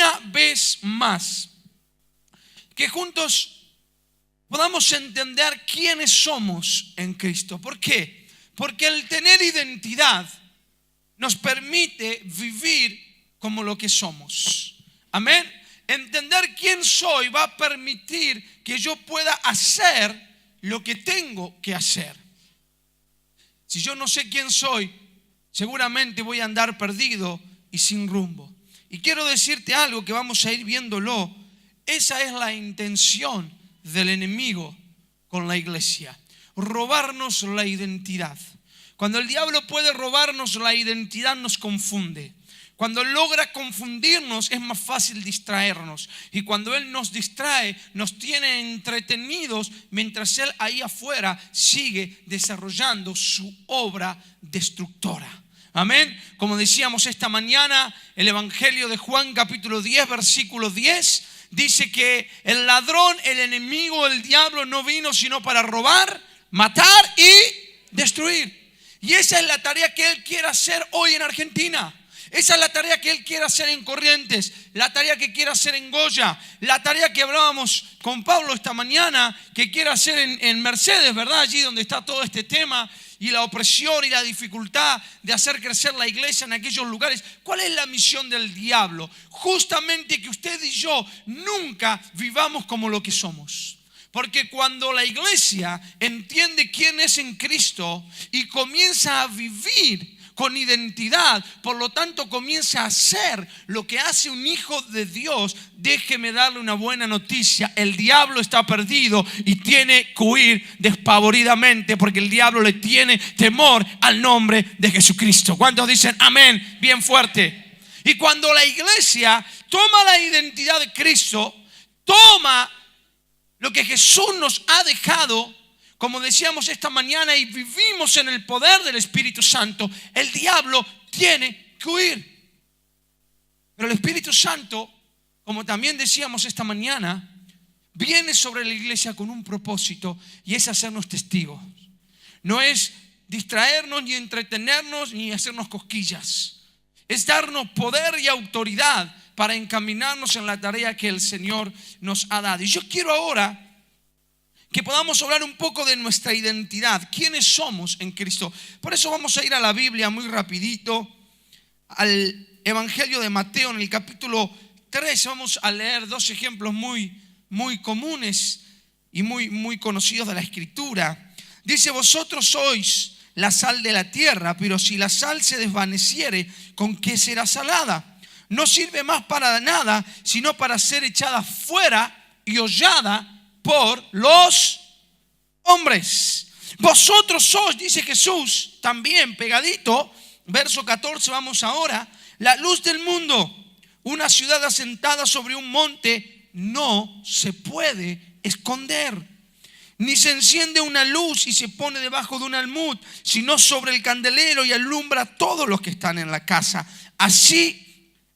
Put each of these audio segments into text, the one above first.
una vez más que juntos podamos entender quiénes somos en Cristo. ¿Por qué? Porque el tener identidad nos permite vivir como lo que somos. Amén. Entender quién soy va a permitir que yo pueda hacer lo que tengo que hacer. Si yo no sé quién soy, seguramente voy a andar perdido y sin rumbo. Y quiero decirte algo que vamos a ir viéndolo. Esa es la intención del enemigo con la iglesia: robarnos la identidad. Cuando el diablo puede robarnos la identidad, nos confunde. Cuando logra confundirnos, es más fácil distraernos. Y cuando él nos distrae, nos tiene entretenidos mientras él ahí afuera sigue desarrollando su obra destructora. Amén. Como decíamos esta mañana, el Evangelio de Juan capítulo 10, versículo 10, dice que el ladrón, el enemigo, el diablo no vino sino para robar, matar y destruir. Y esa es la tarea que él quiere hacer hoy en Argentina. Esa es la tarea que él quiere hacer en Corrientes, la tarea que quiere hacer en Goya, la tarea que hablábamos con Pablo esta mañana, que quiere hacer en Mercedes, ¿verdad? Allí donde está todo este tema y la opresión y la dificultad de hacer crecer la iglesia en aquellos lugares. ¿Cuál es la misión del diablo? Justamente que usted y yo nunca vivamos como lo que somos. Porque cuando la iglesia entiende quién es en Cristo y comienza a vivir con identidad, por lo tanto comienza a hacer lo que hace un hijo de Dios, déjeme darle una buena noticia: el diablo está perdido y tiene que huir despavoridamente, porque el diablo le tiene temor al nombre de Jesucristo. ¿Cuántos dicen amén? Bien fuerte. Y cuando la iglesia toma la identidad de Cristo, toma lo que Jesús nos ha dejado, como decíamos esta mañana, y vivimos en el poder del Espíritu Santo, el diablo tiene que huir. Pero el Espíritu Santo, como también decíamos esta mañana, viene sobre la iglesia con un propósito, y es hacernos testigos. No es distraernos, ni entretenernos, ni hacernos cosquillas. Es darnos poder y autoridad para encaminarnos en la tarea que el Señor nos ha dado. Y yo quiero ahora que podamos hablar un poco de nuestra identidad, quiénes somos en Cristo. Por eso vamos a ir a la Biblia muy rapidito, al Evangelio de Mateo en el capítulo 3. Vamos a leer dos ejemplos muy comunes y muy conocidos de la Escritura. Dice: vosotros sois la sal de la tierra, pero si la sal se desvaneciere, ¿con qué será salada? No sirve más para nada, sino para ser echada fuera y hollada por los hombres. Vosotros sois, dice Jesús, también pegadito, verso 14, vamos ahora, la luz del mundo. Una ciudad asentada sobre un monte no se puede esconder, ni se enciende una luz y se pone debajo de un almud, sino sobre el candelero y alumbra a todos los que están en la casa. Así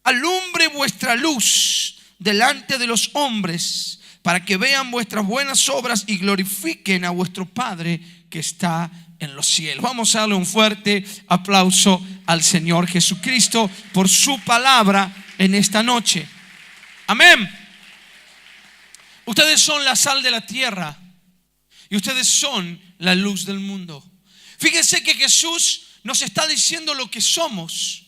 alumbre vuestra luz delante de los hombres, para que vean vuestras buenas obras y glorifiquen a vuestro Padre que está en los cielos. Vamos a darle un fuerte aplauso al Señor Jesucristo por su palabra en esta noche. Amén. Ustedes son la sal de la tierra y ustedes son la luz del mundo. Fíjense que Jesús nos está diciendo lo que somos,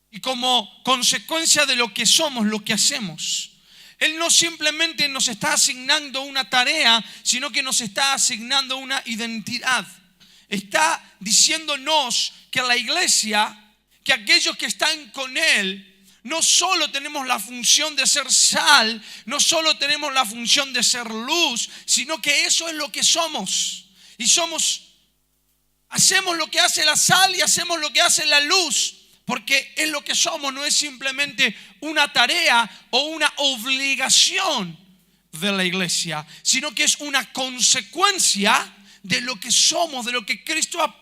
y como consecuencia de lo que somos, lo que hacemos. Él no simplemente nos está asignando una tarea, sino que nos está asignando una identidad. Está diciéndonos que la iglesia, que aquellos que están con Él, no solo tenemos la función de ser sal, no solo tenemos la función de ser luz, sino que eso es lo que somos. Y hacemos lo que hace la sal y hacemos lo que hace la luz. Porque es lo que somos, no es simplemente una tarea o una obligación de la iglesia, sino que es una consecuencia de lo que somos, de lo que Cristo ha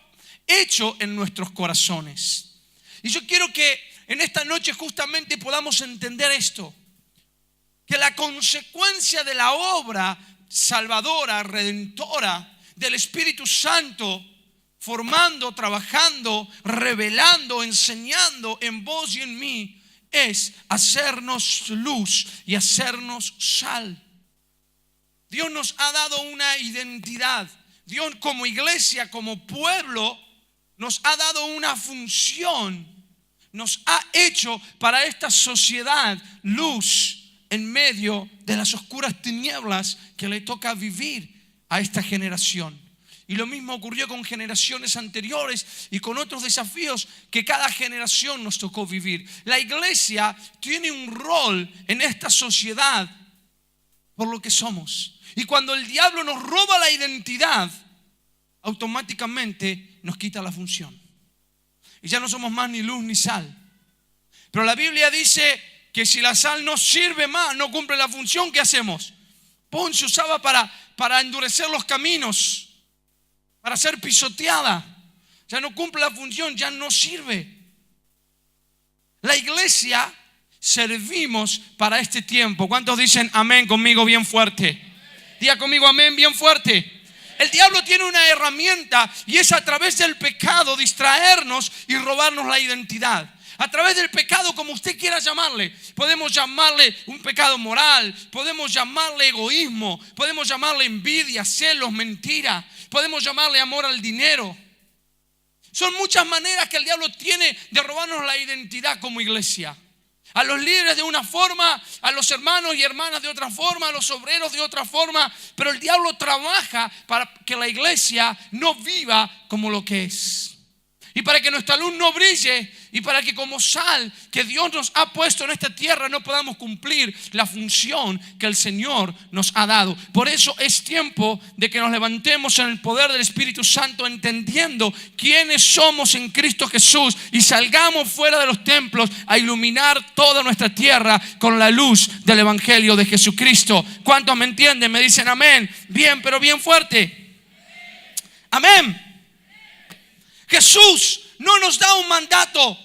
hecho en nuestros corazones. Y yo quiero que en esta noche justamente podamos entender esto, que la consecuencia de la obra salvadora, redentora del Espíritu Santo, formando, trabajando, revelando, enseñando en vos y en mí, es hacernos luz y hacernos sal. Dios nos ha dado una identidad. Dios como iglesia, como pueblo, nos ha dado una función. Nos ha hecho para esta sociedad luz en medio de las oscuras tinieblas que le toca vivir a esta generación. Y lo mismo ocurrió con generaciones anteriores y con otros desafíos que cada generación nos tocó vivir. La iglesia tiene un rol en esta sociedad por lo que somos. Y cuando el diablo nos roba la identidad, automáticamente nos quita la función. Y ya no somos más ni luz ni sal. Pero la Biblia dice que si la sal no sirve más, no cumple la función, ¿qué hacemos? Se usaba para endurecer los caminos, para ser pisoteada. Ya no cumple la función, ya no sirve. La iglesia servimos para este tiempo. ¿Cuántos dicen amén conmigo bien fuerte? Diga conmigo amén bien fuerte. El diablo tiene una herramienta y es a través del pecado distraernos y robarnos la identidad. A través del pecado, como usted quiera llamarle. Podemos llamarle un pecado moral, podemos llamarle egoísmo, podemos llamarle envidia, celos, mentira, podemos llamarle amor al dinero. Son muchas maneras que el diablo tiene de robarnos la identidad como iglesia. A los líderes de una forma, a los hermanos y hermanas de otra forma, a los obreros de otra forma. Pero el diablo trabaja para que la iglesia no viva como lo que es. Y para que nuestra luz no brille y para que como sal que Dios nos ha puesto en esta tierra no podamos cumplir la función que el Señor nos ha dado. Por eso es tiempo de que nos levantemos en el poder del Espíritu Santo, entendiendo quiénes somos en Cristo Jesús y salgamos fuera de los templos a iluminar toda nuestra tierra con la luz del Evangelio de Jesucristo. ¿Cuántos me entienden? Me dicen amén. Bien, pero bien fuerte. Amén. Jesús no nos da un mandato,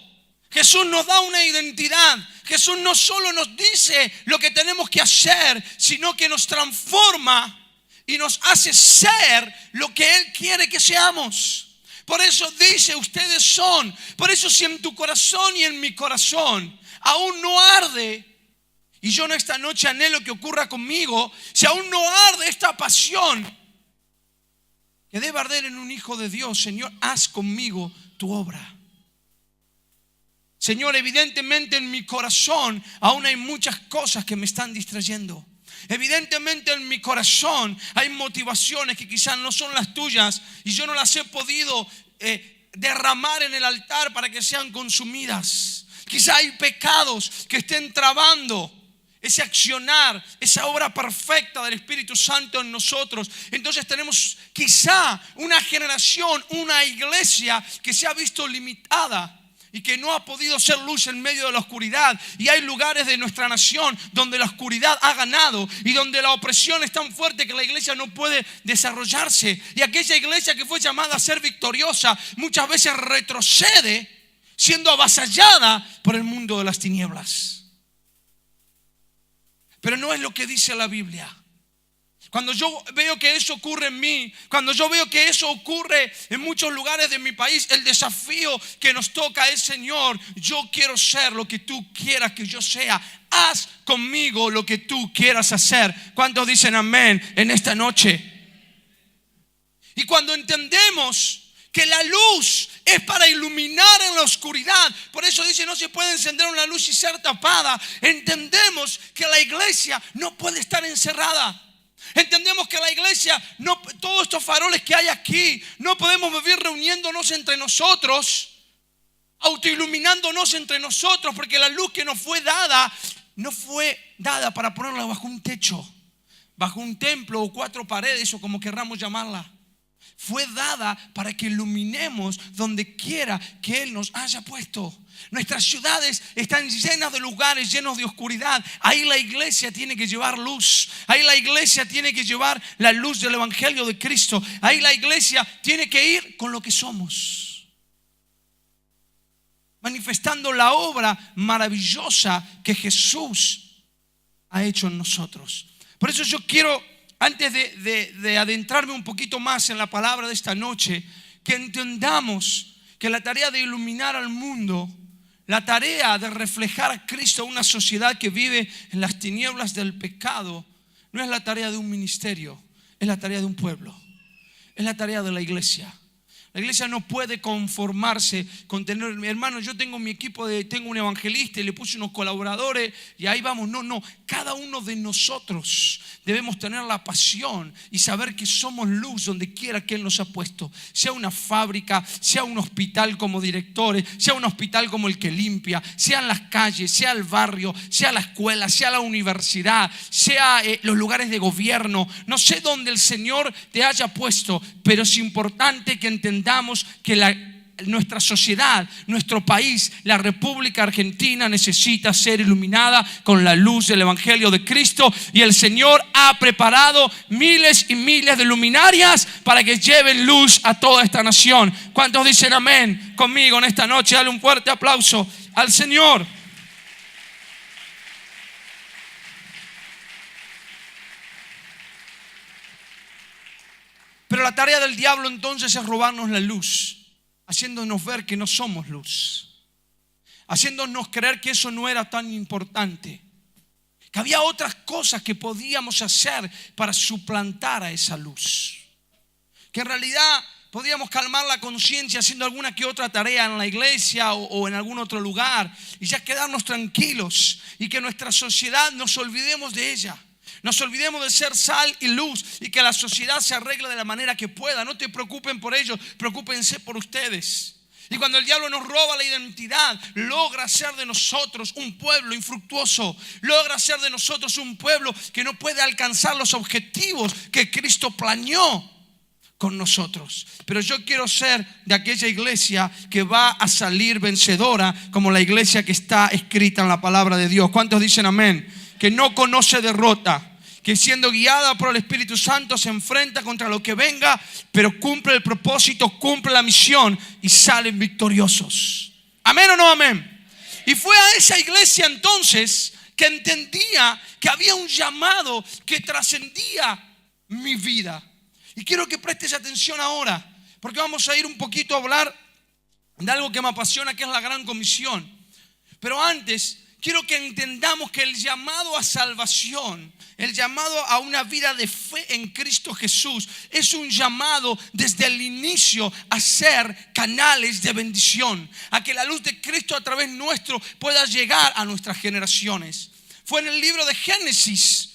Jesús nos da una identidad. Jesús no solo nos dice lo que tenemos que hacer, sino que nos transforma y nos hace ser lo que Él quiere que seamos. Por eso dice, ustedes son. Por eso si en tu corazón y en mi corazón aún no arde, y yo en esta noche anhelo que ocurra conmigo, si aún no arde esta pasión que debe arder en un hijo de Dios, Señor, haz conmigo tu obra. Señor, evidentemente en mi corazón aún hay muchas cosas que me están distrayendo. Evidentemente en mi corazón hay motivaciones que quizás no son las tuyas y yo no las he podido derramar en el altar para que sean consumidas. Quizás hay pecados que estén trabando ese accionar, esa obra perfecta del Espíritu Santo en nosotros. Entonces tenemos quizá una generación, una iglesia que se ha visto limitada y que no ha podido ser luz en medio de la oscuridad. Y hay lugares de nuestra nación donde la oscuridad ha ganado y donde la opresión es tan fuerte que la iglesia no puede desarrollarse. Y aquella iglesia que fue llamada a ser victoriosa muchas veces retrocede siendo avasallada por el mundo de las tinieblas. Pero no es lo que dice la Biblia. Cuando yo veo que eso ocurre en mí, cuando yo veo que eso ocurre en muchos lugares de mi país, el desafío que nos toca es: Señor, yo quiero ser lo que tú quieras que yo sea. Haz conmigo lo que tú quieras hacer. ¿Cuántos dicen amén en esta noche? Y cuando entendemos que la luz es para iluminar en la oscuridad, por eso dice no se puede encender una luz y ser tapada. Entendemos que la iglesia no puede estar encerrada. Entendemos que la iglesia, no, todos estos faroles que hay aquí, no podemos vivir reuniéndonos entre nosotros, autoiluminándonos entre nosotros, porque la luz que nos fue dada no fue dada para ponerla bajo un techo, bajo un templo o 4 paredes o como querramos llamarla. Fue dada para que iluminemos donde quiera que Él nos haya puesto. Nuestras ciudades están llenas de lugares llenos de oscuridad. Ahí la iglesia tiene que llevar luz. Ahí la iglesia tiene que llevar la luz del Evangelio de Cristo. Ahí la iglesia tiene que ir con lo que somos, manifestando la obra maravillosa que Jesús ha hecho en nosotros. Por eso yo quiero, antes de adentrarme un poquito más en la palabra de esta noche, que entendamos que la tarea de iluminar al mundo la tarea de reflejar a Cristo a una sociedad que vive en las tinieblas del pecado no es la tarea de un ministerio, es la tarea de un pueblo, es la tarea de la iglesia. La iglesia no puede conformarse con tener, hermano, yo tengo mi equipo, tengo un evangelista y le puse unos colaboradores y ahí vamos. No, cada uno de nosotros debemos tener la pasión y saber que somos luz donde quiera que Él nos ha puesto. Sea una fábrica, sea un hospital como directores, sea un hospital como el que limpia, sean las calles, sea el barrio, sea la escuela, sea la universidad, sea los lugares de gobierno. No sé dónde el Señor te haya puesto, pero es importante que entendamos que nuestra sociedad, nuestro país, la República Argentina necesita ser iluminada con la luz del Evangelio de Cristo, y el Señor ha preparado miles y miles de luminarias para que lleven luz a toda esta nación. ¿Cuántos dicen amén conmigo en esta noche? Dale un fuerte aplauso al Señor. Pero la tarea del diablo entonces es robarnos la luz, haciéndonos ver que no somos luz, haciéndonos creer que eso no era tan importante, que había otras cosas que podíamos hacer para suplantar a esa luz, que en realidad podíamos calmar la conciencia haciendo alguna que otra tarea en la iglesia o en algún otro lugar y ya quedarnos tranquilos, y que nuestra sociedad nos olvidemos de ella. Nos olvidemos de ser sal y luz y que la sociedad se arregle de la manera que pueda. No te preocupen por ellos, preocúpense por ustedes. Y cuando el diablo nos roba la identidad, logra hacer de nosotros un pueblo infructuoso, logra hacer de nosotros un pueblo que no puede alcanzar los objetivos que Cristo planeó con nosotros. Pero yo quiero ser de aquella iglesia que va a salir vencedora, como la iglesia que está escrita en la palabra de Dios. ¿Cuántos dicen amén? Que no conoce derrota, que siendo guiada por el Espíritu Santo se enfrenta contra lo que venga, pero cumple el propósito, cumple la misión y salen victoriosos. ¿Amén o no amén? Y fue a esa iglesia entonces que entendía que había un llamado que trascendía mi vida. Y quiero que prestes atención ahora, porque vamos a ir un poquito a hablar de algo que me apasiona, que es la Gran Comisión. Pero antes, quiero que entendamos que el llamado a salvación, el llamado a una vida de fe en Cristo Jesús, es un llamado desde el inicio a ser canales de bendición, a que la luz de Cristo a través nuestro pueda llegar a nuestras generaciones. Fue en el libro de Génesis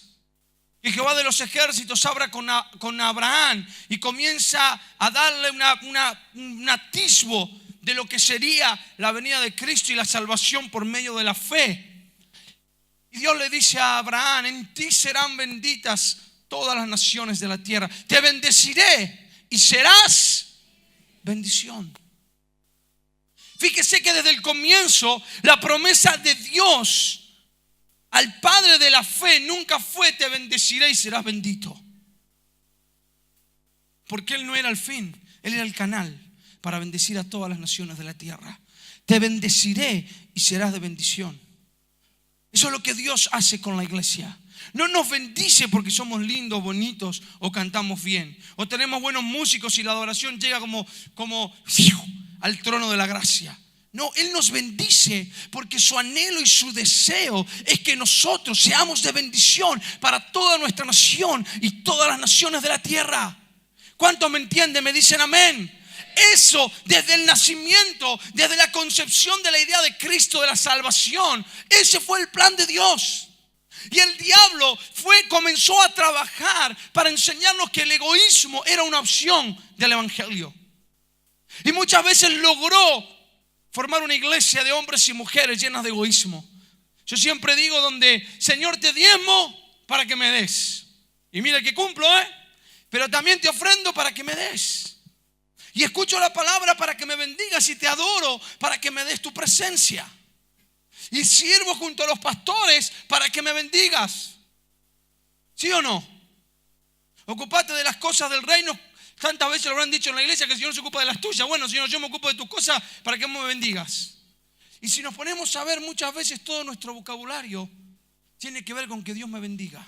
que Jehová de los ejércitos habla con Abraham y comienza a darle un atisbo de lo que sería la venida de Cristo y la salvación por medio de la fe. Y Dios le dice a Abraham: en ti serán benditas todas las naciones de la tierra. Te bendeciré y serás bendición. Fíjese que desde el comienzo la promesa de Dios al padre de la fe nunca fue: te bendeciré y serás bendito. Porque Él no era el fin, Él era el canal para bendecir a todas las naciones de la tierra. Te bendeciré y serás de bendición. Eso es lo que Dios hace con la iglesia. No nos bendice porque somos lindos, bonitos o cantamos bien o tenemos buenos músicos y la adoración llega como al trono de la gracia. No, Él nos bendice porque su anhelo y su deseo es que nosotros seamos de bendición para toda nuestra nación y todas las naciones de la tierra. ¿Cuántos me entienden? Me dicen amén. Eso desde el nacimiento, desde la concepción de la idea de Cristo, de la salvación, ese fue el plan de Dios. Y el diablo comenzó a trabajar para enseñarnos que el egoísmo era una opción del evangelio. Y muchas veces logró formar una iglesia de hombres y mujeres llenas de egoísmo. Yo siempre digo: donde Señor te diezmo para que me des. Y mira que cumplo, pero también te ofrendo para que me des. Y escucho la palabra para que me bendigas y te adoro para que me des tu presencia. Y sirvo junto a los pastores para que me bendigas. ¿Sí o no? Ocupate de las cosas del reino. Tantas veces lo habrán dicho en la iglesia que el Señor se ocupa de las tuyas. Bueno, Señor, yo me ocupo de tus cosas para que me bendigas. Y si nos ponemos a ver, muchas veces todo nuestro vocabulario tiene que ver con que Dios me bendiga.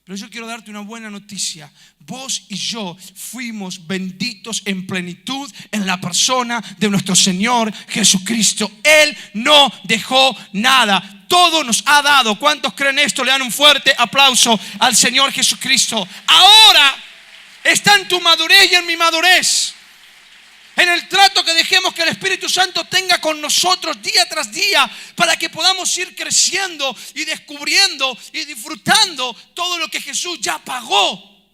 Pero yo quiero darte una buena noticia. Vos y yo fuimos benditos en plenitud en la persona de nuestro Señor Jesucristo. Él no dejó nada. Todo nos ha dado. ¿Cuántos creen esto? Le dan un fuerte aplauso al Señor Jesucristo. Ahora está en tu madurez y en mi madurez, en el trato que dejemos que el Espíritu Santo tenga con nosotros día tras día, para que podamos ir creciendo y descubriendo y disfrutando todo lo que Jesús ya pagó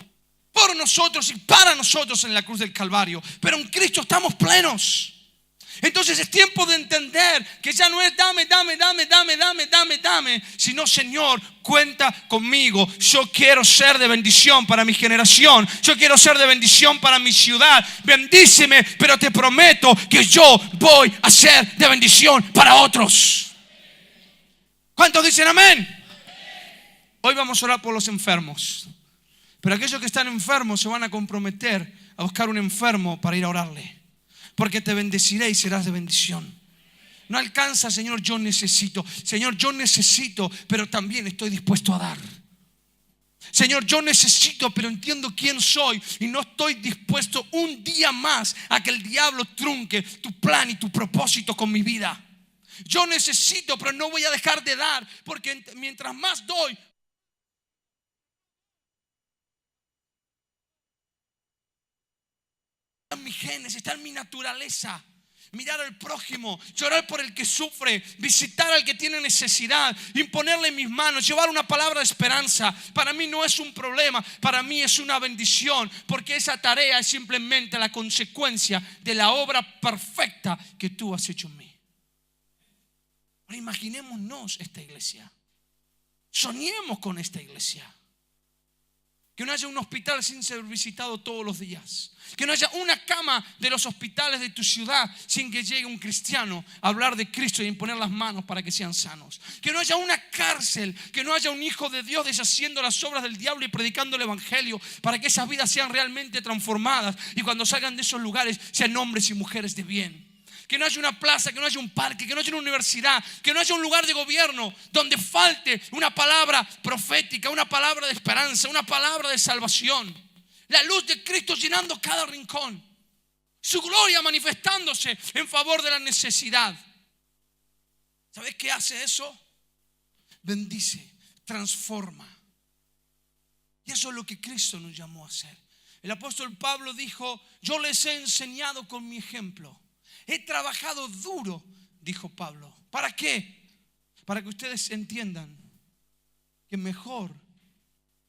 por nosotros y para nosotros en la cruz del Calvario. Pero en Cristo estamos plenos. Entonces es tiempo de entender que ya no es dame, sino Señor, cuenta conmigo. Yo quiero ser de bendición para mi generación. Yo quiero ser de bendición para mi ciudad. Bendíceme, pero te prometo que yo voy a ser de bendición para otros. ¿Cuántos dicen amén? Hoy vamos a orar por los enfermos. Pero aquellos que están enfermos se van a comprometer a buscar un enfermo para ir a orarle. Porque te bendeciré y serás de bendición. No alcanza, Señor, yo necesito. Señor, yo necesito, pero también estoy dispuesto a dar. Señor, yo necesito, pero entiendo quién soy y no estoy dispuesto un día más a que el diablo trunque tu plan y tu propósito con mi vida. Yo necesito, pero no voy a dejar de dar, porque mientras más doy, en mis genes, está en mi naturaleza. Mirar al prójimo, llorar por el que sufre, visitar al que tiene necesidad, imponerle mis manos, llevar una palabra de esperanza. Para mí no es un problema, para mí es una bendición, porque esa tarea es simplemente la consecuencia de la obra perfecta que tú has hecho en mí. Ahora imaginémonos esta iglesia, soñemos con esta iglesia. Que no haya un hospital sin ser visitado todos los días. Que no haya una cama de los hospitales de tu ciudad sin que llegue un cristiano a hablar de Cristo y imponer las manos para que sean sanos. Que no haya una cárcel, que no haya un hijo de Dios deshaciendo las obras del diablo y predicando el evangelio para que esas vidas sean realmente transformadas y cuando salgan de esos lugares sean hombres y mujeres de bien. Que no haya una plaza, que no haya un parque, que no haya una universidad, que no haya un lugar de gobierno donde falte una palabra profética, una palabra de esperanza, una palabra de salvación. La luz de Cristo llenando cada rincón. Su gloria manifestándose en favor de la necesidad. ¿Sabes qué hace eso? Bendice, transforma. Y eso es lo que Cristo nos llamó a hacer. El apóstol Pablo dijo: yo les he enseñado con mi ejemplo. He trabajado duro, dijo Pablo. ¿Para qué? Para que ustedes entiendan que mejor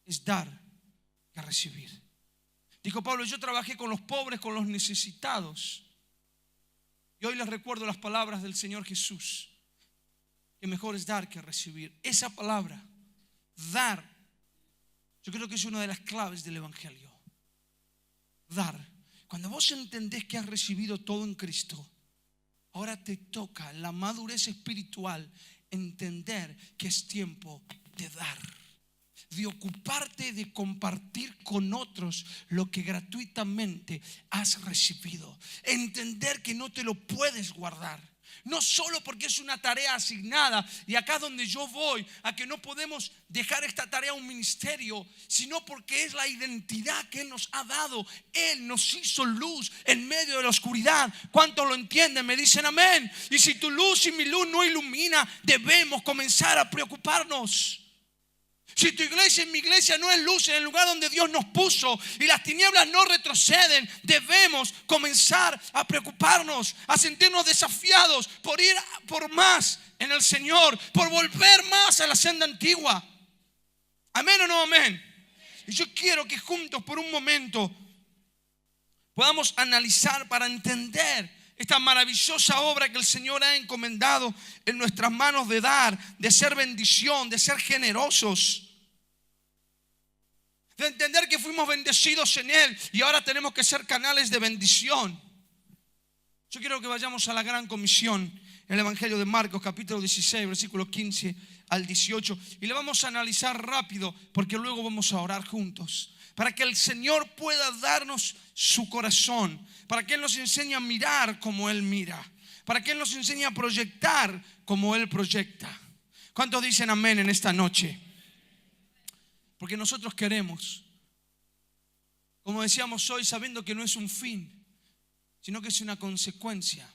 es dar que recibir. Dijo Pablo: yo trabajé con los pobres, con los necesitados. Y hoy les recuerdo las palabras del Señor Jesús, que mejor es dar que recibir. Esa palabra, dar, yo creo que es una de las claves del evangelio. Dar. Cuando vos entendés que has recibido todo en Cristo, ahora te toca la madurez espiritual, entender que es tiempo de dar, de ocuparte de compartir con otros lo que gratuitamente has recibido. Entender que no te lo puedes guardar. No solo porque es una tarea asignada, y acá es donde yo voy a que no podemos dejar esta tarea a un ministerio, sino porque es la identidad que Él nos ha dado. Él nos hizo luz en medio de la oscuridad. ¿Cuántos lo entienden? Me dicen amén. Y si tu luz y mi luz no ilumina, debemos comenzar a preocuparnos. Si tu iglesia y mi iglesia no es luz en el lugar donde Dios nos puso y las tinieblas no retroceden, debemos comenzar a preocuparnos, a sentirnos desafiados por ir por más en el Señor, por volver más a la senda antigua. ¿Amén o no amén? Y yo quiero que juntos por un momento podamos analizar para entender esta maravillosa obra que el Señor ha encomendado en nuestras manos, de dar, de ser bendición, de ser generosos, de entender que fuimos bendecidos en Él y ahora tenemos que ser canales de bendición. Yo quiero que vayamos a la gran comisión, en el Evangelio de Marcos, capítulo 16, versículos 15 al 18, y le vamos a analizar rápido porque luego vamos a orar juntos, para que el Señor pueda darnos su corazón, para que Él nos enseñe a mirar como Él mira, para que Él nos enseñe a proyectar como Él proyecta. ¿Cuántos dicen amén en esta noche? Porque nosotros queremos, como decíamos hoy, sabiendo que no es un fin, sino que es una consecuencia.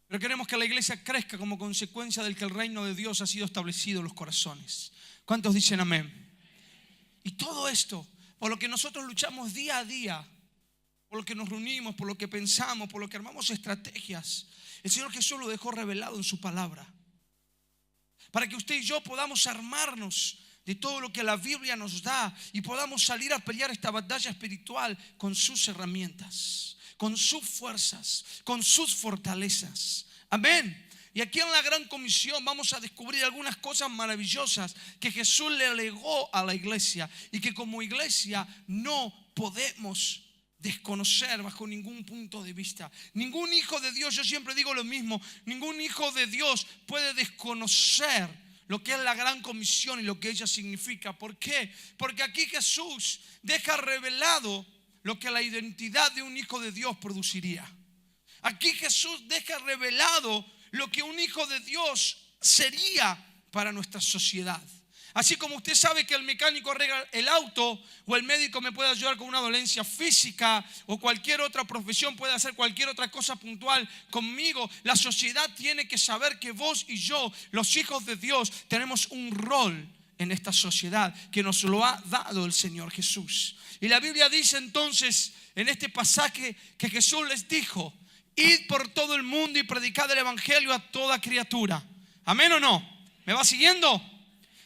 Pero queremos que la iglesia crezca como consecuencia del que el reino de Dios ha sido establecido en los corazones. ¿Cuántos dicen amén? Y todo esto, por lo que nosotros luchamos día a día, por lo que nos reunimos, por lo que pensamos, por lo que armamos estrategias, el Señor Jesús lo dejó revelado en su palabra. Para que usted y yo podamos armarnos de todo lo que la Biblia nos da y podamos salir a pelear esta batalla espiritual con sus herramientas, con sus fuerzas, con sus fortalezas. Amén. Y aquí en la Gran Comisión vamos a descubrir algunas cosas maravillosas que Jesús le legó a la iglesia y que como iglesia no podemos desconocer bajo ningún punto de vista. Ningún hijo de Dios, yo siempre digo lo mismo, ningún hijo de Dios puede desconocer lo que es la Gran Comisión y lo que ella significa. ¿Por qué? Porque aquí Jesús deja revelado lo que la identidad de un hijo de Dios produciría. Aquí Jesús deja revelado lo que un hijo de Dios sería para nuestra sociedad. Así como usted sabe que el mecánico arregla el auto o el médico me puede ayudar con una dolencia física o cualquier otra profesión puede hacer cualquier otra cosa puntual conmigo, la sociedad tiene que saber que vos y yo, los hijos de Dios, tenemos un rol en esta sociedad que nos lo ha dado el Señor Jesús. Y la Biblia dice entonces en este pasaje que Jesús les dijo: id por todo el mundo y predicad el evangelio a toda criatura. ¿Amén o no? ¿Me va siguiendo?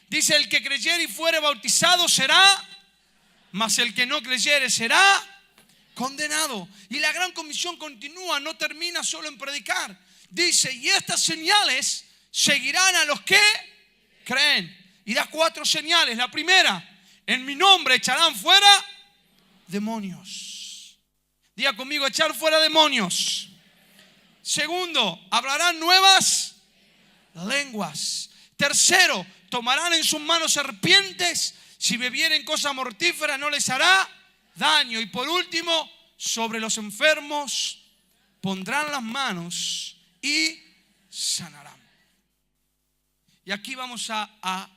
Dice: el que creyere y fuere bautizado será, mas el que no creyere será condenado. Y la Gran Comisión continúa, no termina solo en predicar. Dice: y estas señales seguirán a los que creen. Y da 4 señales. La primera: en mi nombre echarán fuera demonios. Diga conmigo: echar fuera demonios. Segundo: hablarán nuevas lenguas. Tercero: tomarán en sus manos serpientes. Si bebieren cosa mortífera no les hará daño. Y por último, sobre los enfermos pondrán las manos y sanarán. Y aquí vamos a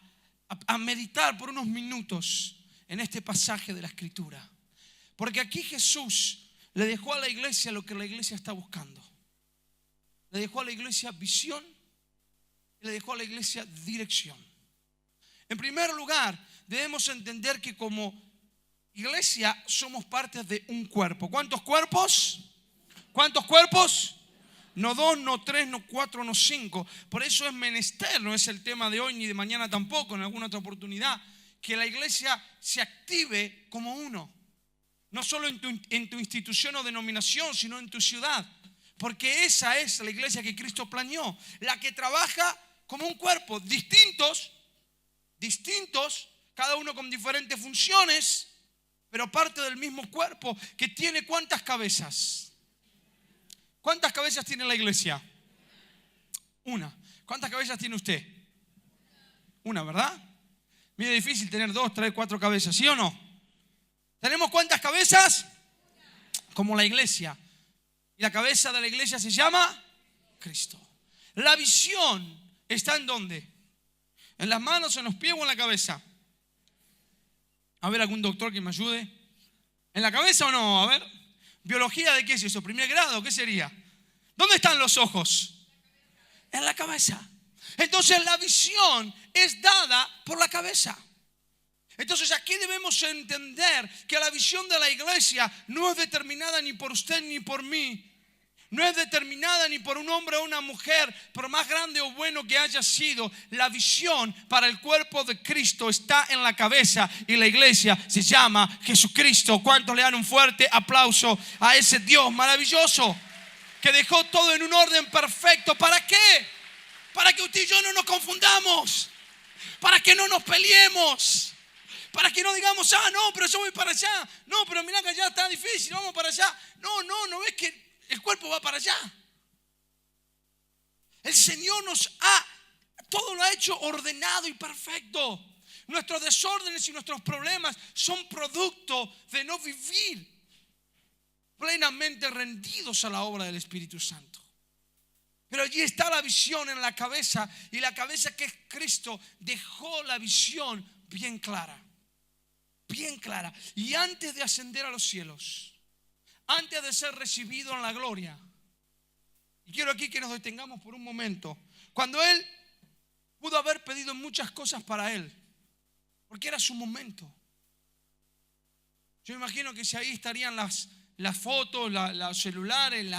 meditar por unos minutos en este pasaje de la Escritura. Porque aquí Jesús le dejó a la iglesia lo que la iglesia está buscando. Le dejó a la iglesia visión y le dejó a la iglesia dirección. En primer lugar, debemos entender que como iglesia somos parte de un cuerpo. ¿Cuántos cuerpos? ¿Cuántos cuerpos? No 2, no 3, no 4, no 5. Por eso es menester, no es el tema de hoy ni de mañana tampoco, en alguna otra oportunidad, que la iglesia se active como uno. No solo en tu institución o denominación, sino en tu ciudad. Porque esa es la iglesia que Cristo planeó, la que trabaja como un cuerpo, distintos, cada uno con diferentes funciones, pero parte del mismo cuerpo que tiene ¿cuántas cabezas? ¿Cuántas cabezas tiene la iglesia? Una. ¿Cuántas cabezas tiene usted? Una, ¿verdad? Mira, es difícil tener 2, 3, 4 cabezas, ¿sí o no? ¿Tenemos cuántas cabezas? Como la iglesia. Y la cabeza de la iglesia se llama Cristo. La visión está ¿en dónde? ¿En las manos, en los pies o en la cabeza? A ver, algún doctor que me ayude. ¿En la cabeza o no? A ver. ¿Biología de qué es eso? ¿Primer grado? ¿Qué sería? ¿Dónde están los ojos? En la cabeza. Entonces la visión es dada por la cabeza. Entonces aquí debemos entender que la visión de la iglesia no es determinada ni por usted ni por mí. No es determinada ni por un hombre o una mujer, por más grande o bueno que haya sido. La visión para el cuerpo de Cristo está en la cabeza y la iglesia se llama Jesucristo. ¿Cuántos le dan un fuerte aplauso a ese Dios maravilloso que dejó todo en un orden perfecto? ¿Para qué? Para que usted y yo no nos confundamos, para que no nos peleemos, para que no digamos, no, pero yo voy para allá, no, pero mira que allá está difícil, vamos para allá. No ves que el cuerpo va para allá. El Señor todo lo ha hecho ordenado y perfecto. Nuestros desórdenes y nuestros problemas son producto de no vivir plenamente rendidos a la obra del Espíritu Santo. Pero allí está la visión en la cabeza, y la cabeza que es Cristo dejó la visión bien clara. Bien clara. Y antes de ascender a los cielos, antes de ser recibido en la gloria, y quiero aquí que nos detengamos por un momento, cuando Él pudo haber pedido muchas cosas para Él, porque era su momento. Yo imagino que si ahí estarían las fotos, los celulares,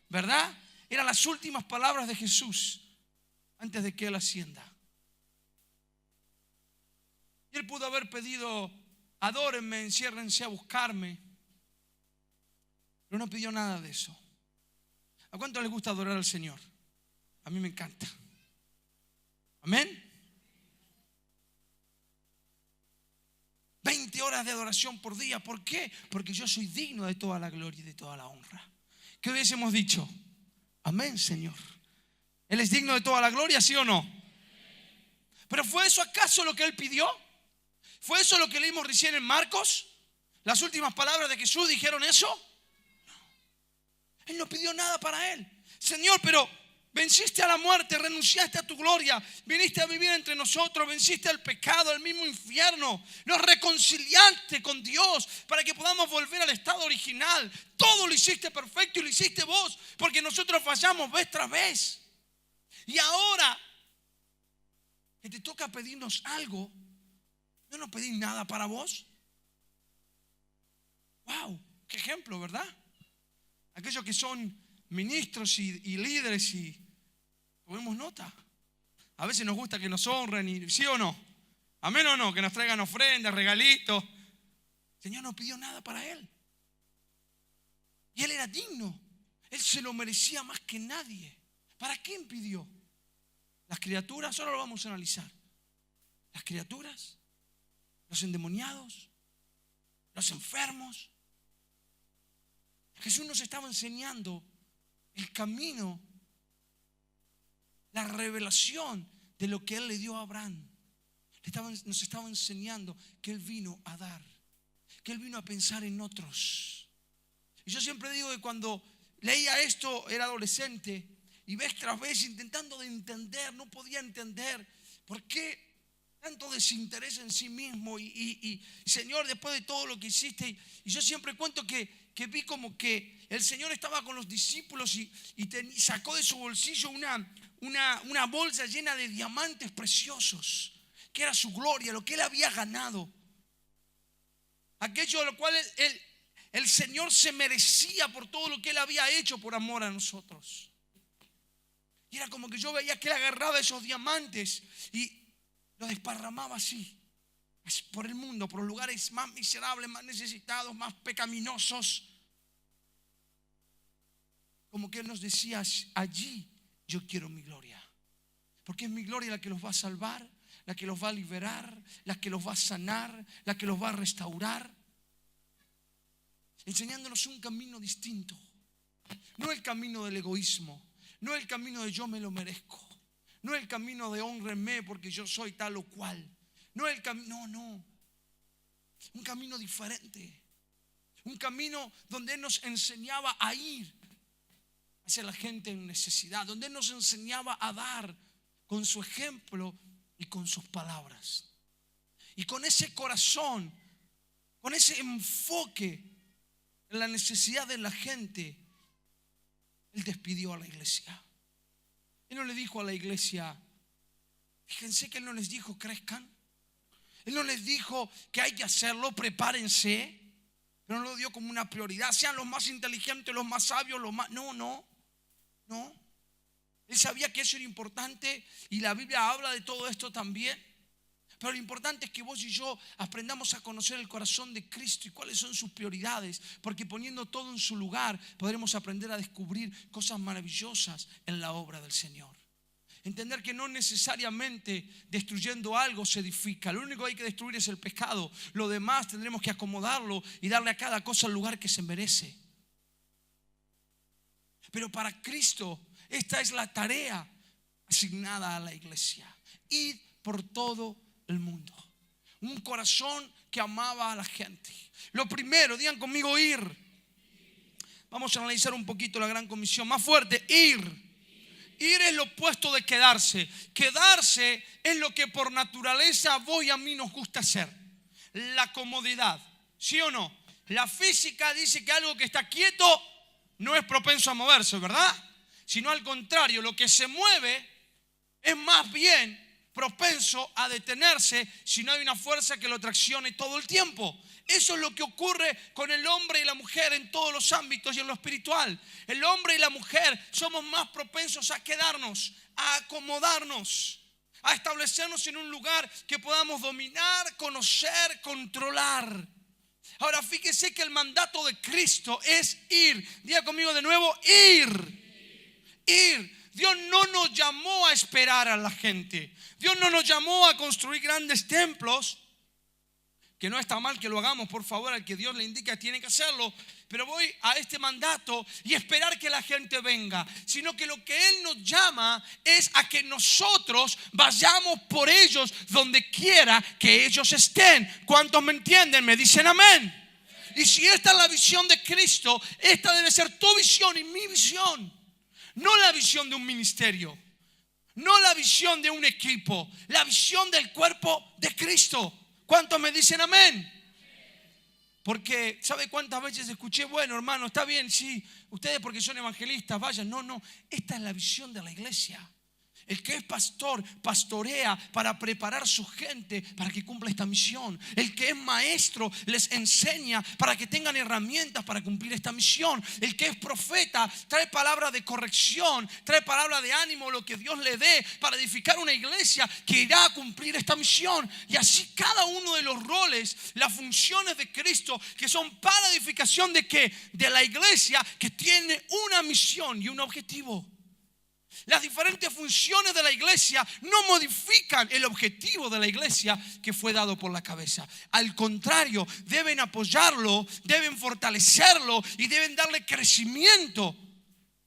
¿verdad? Eran las últimas palabras de Jesús antes de que Él ascienda. Y Él pudo haber pedido: adórenme, enciérrense a buscarme. Pero no pidió nada de eso. ¿A cuánto les gusta adorar al Señor? A mí me encanta. Amén. 20 horas de adoración por día. ¿Por qué? Porque yo soy digno de toda la gloria y de toda la honra. ¿Qué hubiésemos dicho? Amén, Señor. ¿Él es digno de toda la gloria, sí o no? ¿Pero fue eso acaso lo que Él pidió? ¿Fue eso lo que leímos recién en Marcos? ¿Las últimas palabras de Jesús dijeron eso? No. Él no pidió nada para Él. Señor, pero venciste a la muerte, renunciaste a tu gloria, viniste a vivir entre nosotros, venciste al pecado, al mismo infierno, nos reconciliaste con Dios para que podamos volver al estado original. Todo lo hiciste perfecto y lo hiciste vos, porque nosotros fallamos vez tras vez. Y ahora que te toca pedirnos algo, yo no pedí nada para vos. Wow, qué ejemplo, ¿verdad? Aquellos que son ministros y líderes y tomemos nota. A veces nos gusta que nos honren, y ¿sí o no? Amén o no, que nos traigan ofrendas, regalitos. El Señor no pidió nada para Él. Y Él era digno. Él se lo merecía más que nadie. ¿Para quién pidió? Las criaturas, ahora lo vamos a analizar. Las criaturas, los endemoniados, los enfermos. Jesús nos estaba enseñando el camino, la revelación de lo que Él le dio a Abraham. Nos estaba enseñando que Él vino a dar, que Él vino a pensar en otros. Y yo siempre digo que cuando leía esto, era adolescente, y vez tras vez intentando de entender, no podía entender por qué tanto desinterés en sí mismo. Y Señor, después de todo lo que hiciste, y yo siempre cuento que vi como que el Señor estaba con los discípulos y sacó de su bolsillo una bolsa llena de diamantes preciosos, que era su gloria, lo que Él había ganado, aquello de lo cual el Señor se merecía por todo lo que Él había hecho por amor a nosotros. Y era como que yo veía que Él agarraba esos diamantes y los desparramaba así por el mundo, por los lugares más miserables, más necesitados, más pecaminosos. Como que Él nos decía: allí yo quiero mi gloria, porque es mi gloria la que los va a salvar, la que los va a liberar, la que los va a sanar, la que los va a restaurar, enseñándonos un camino distinto. No el camino del egoísmo, no el camino de yo me lo merezco, no el camino de hónrenme porque yo soy tal o cual, no el camino, no, un camino diferente, un camino donde Él nos enseñaba a ir hacia la gente en necesidad, donde Él nos enseñaba a dar con su ejemplo y con sus palabras. Y con ese corazón, con ese enfoque en la necesidad de la gente, Él despidió a la iglesia. Él no le dijo a la iglesia, fíjense que Él no les dijo crezcan. Él no les dijo que hay que hacerlo, prepárense. Pero no lo dio como una prioridad, sean los más inteligentes, los más sabios, los más... No. Él sabía que eso era importante y la Biblia habla de todo esto también. Pero lo importante es que vos y yo aprendamos a conocer el corazón de Cristo y cuáles son sus prioridades, porque poniendo todo en su lugar podremos aprender a descubrir cosas maravillosas en la obra del Señor. Entender que no necesariamente destruyendo algo se edifica. Lo único que hay que destruir es el pecado. Lo demás tendremos que acomodarlo y darle a cada cosa el lugar que se merece. Pero para Cristo esta es la tarea asignada a la iglesia: ir por todo el mundo. Un corazón que amaba a la gente. Lo primero, digan conmigo, ir. Vamos a analizar un poquito la gran comisión. Más fuerte, ir. Ir es lo opuesto de quedarse. Quedarse es lo que por naturaleza a vos y a mí nos gusta hacer. La comodidad, ¿sí o no? La física dice que algo que está quieto no es propenso a moverse, ¿verdad? Sino al contrario, lo que se mueve es más bien propenso a detenerse si no hay una fuerza que lo traccione todo el tiempo. Eso es lo que ocurre con el hombre y la mujer en todos los ámbitos y en lo espiritual. El hombre y la mujer somos más propensos a quedarnos, a acomodarnos, a establecernos en un lugar que podamos dominar, conocer, controlar. Ahora fíjese que el mandato de Cristo es ir. Diga conmigo de nuevo, ir. Dios no nos llamó a esperar a la gente. Dios no nos llamó a construir grandes templos, que no está mal que lo hagamos, por favor, al que Dios le indica tiene que hacerlo, pero voy a este mandato y esperar que la gente venga, sino que lo que Él nos llama es a que nosotros vayamos por ellos donde quiera que ellos estén. ¿Cuántos me entienden? Me dicen amén. Y si esta es la visión de Cristo, esta debe ser tu visión y mi visión. No la visión de un ministerio, no la visión de un equipo, la visión del cuerpo de Cristo. ¿Cuántos me dicen amén? Porque, ¿sabe cuántas veces escuché? Bueno, hermano, está bien, sí, ustedes porque son evangelistas, vayan. No, esta es la visión de la iglesia. El que es pastor, pastorea para preparar su gente para que cumpla esta misión. El que es maestro les enseña para que tengan herramientas para cumplir esta misión. El que es profeta trae palabra de corrección, trae palabra de ánimo, lo que Dios le dé para edificar una iglesia que irá a cumplir esta misión. Y así cada uno de los roles, las funciones de Cristo que son para edificación de ¿qué? De la iglesia que tiene una misión y un objetivo. Las diferentes funciones de la iglesia no modifican el objetivo de la iglesia que fue dado por la cabeza. Al contrario, deben apoyarlo, deben fortalecerlo y deben darle crecimiento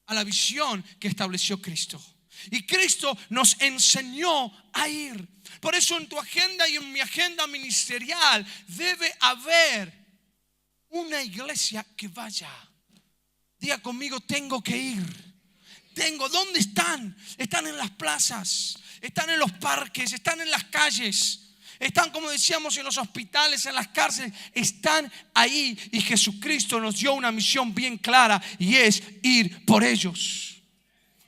a la visión que estableció Cristo. Y Cristo nos enseñó a ir. Por eso en tu agenda y en mi agenda ministerial debe haber una iglesia que vaya. Diga conmigo, tengo que ir. ¿Dónde están? Están en las plazas, están en los parques, están en las calles, están, como decíamos, en los hospitales, en las cárceles, están ahí. Y Jesucristo nos dio una misión bien clara y es ir por ellos.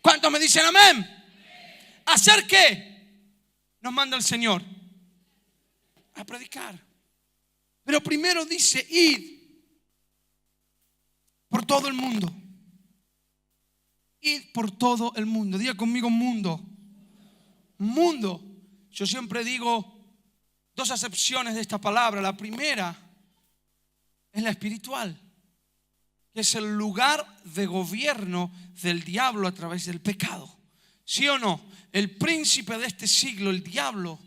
¿Cuántos me dicen amén? ¿Hacer qué? Nos manda el Señor a predicar. Pero primero dice, id por todo el mundo. Ir por todo el mundo. Diga conmigo mundo. Mundo. Yo siempre digo dos acepciones de esta palabra. La primera es la espiritual, que es el lugar de gobierno del diablo a través del pecado. ¿Sí o no? El príncipe de este siglo, el diablo,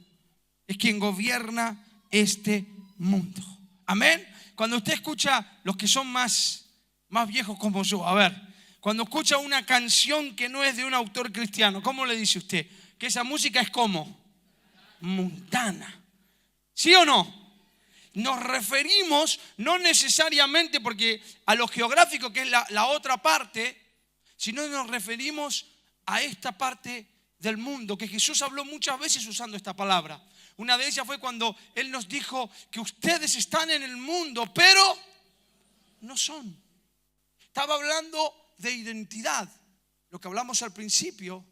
es quien gobierna este mundo. Amén. Cuando usted escucha, los que son más viejos como yo, a ver, cuando escucha una canción que no es de un autor cristiano, ¿cómo le dice usted? Que esa música es como mundana. ¿Sí o no? Nos referimos no necesariamente porque a lo geográfico, que es la otra parte, sino nos referimos a esta parte del mundo, que Jesús habló muchas veces usando esta palabra. Una de ellas fue cuando Él nos dijo que ustedes están en el mundo, pero no son. Estaba hablando de identidad, lo que hablamos al principio,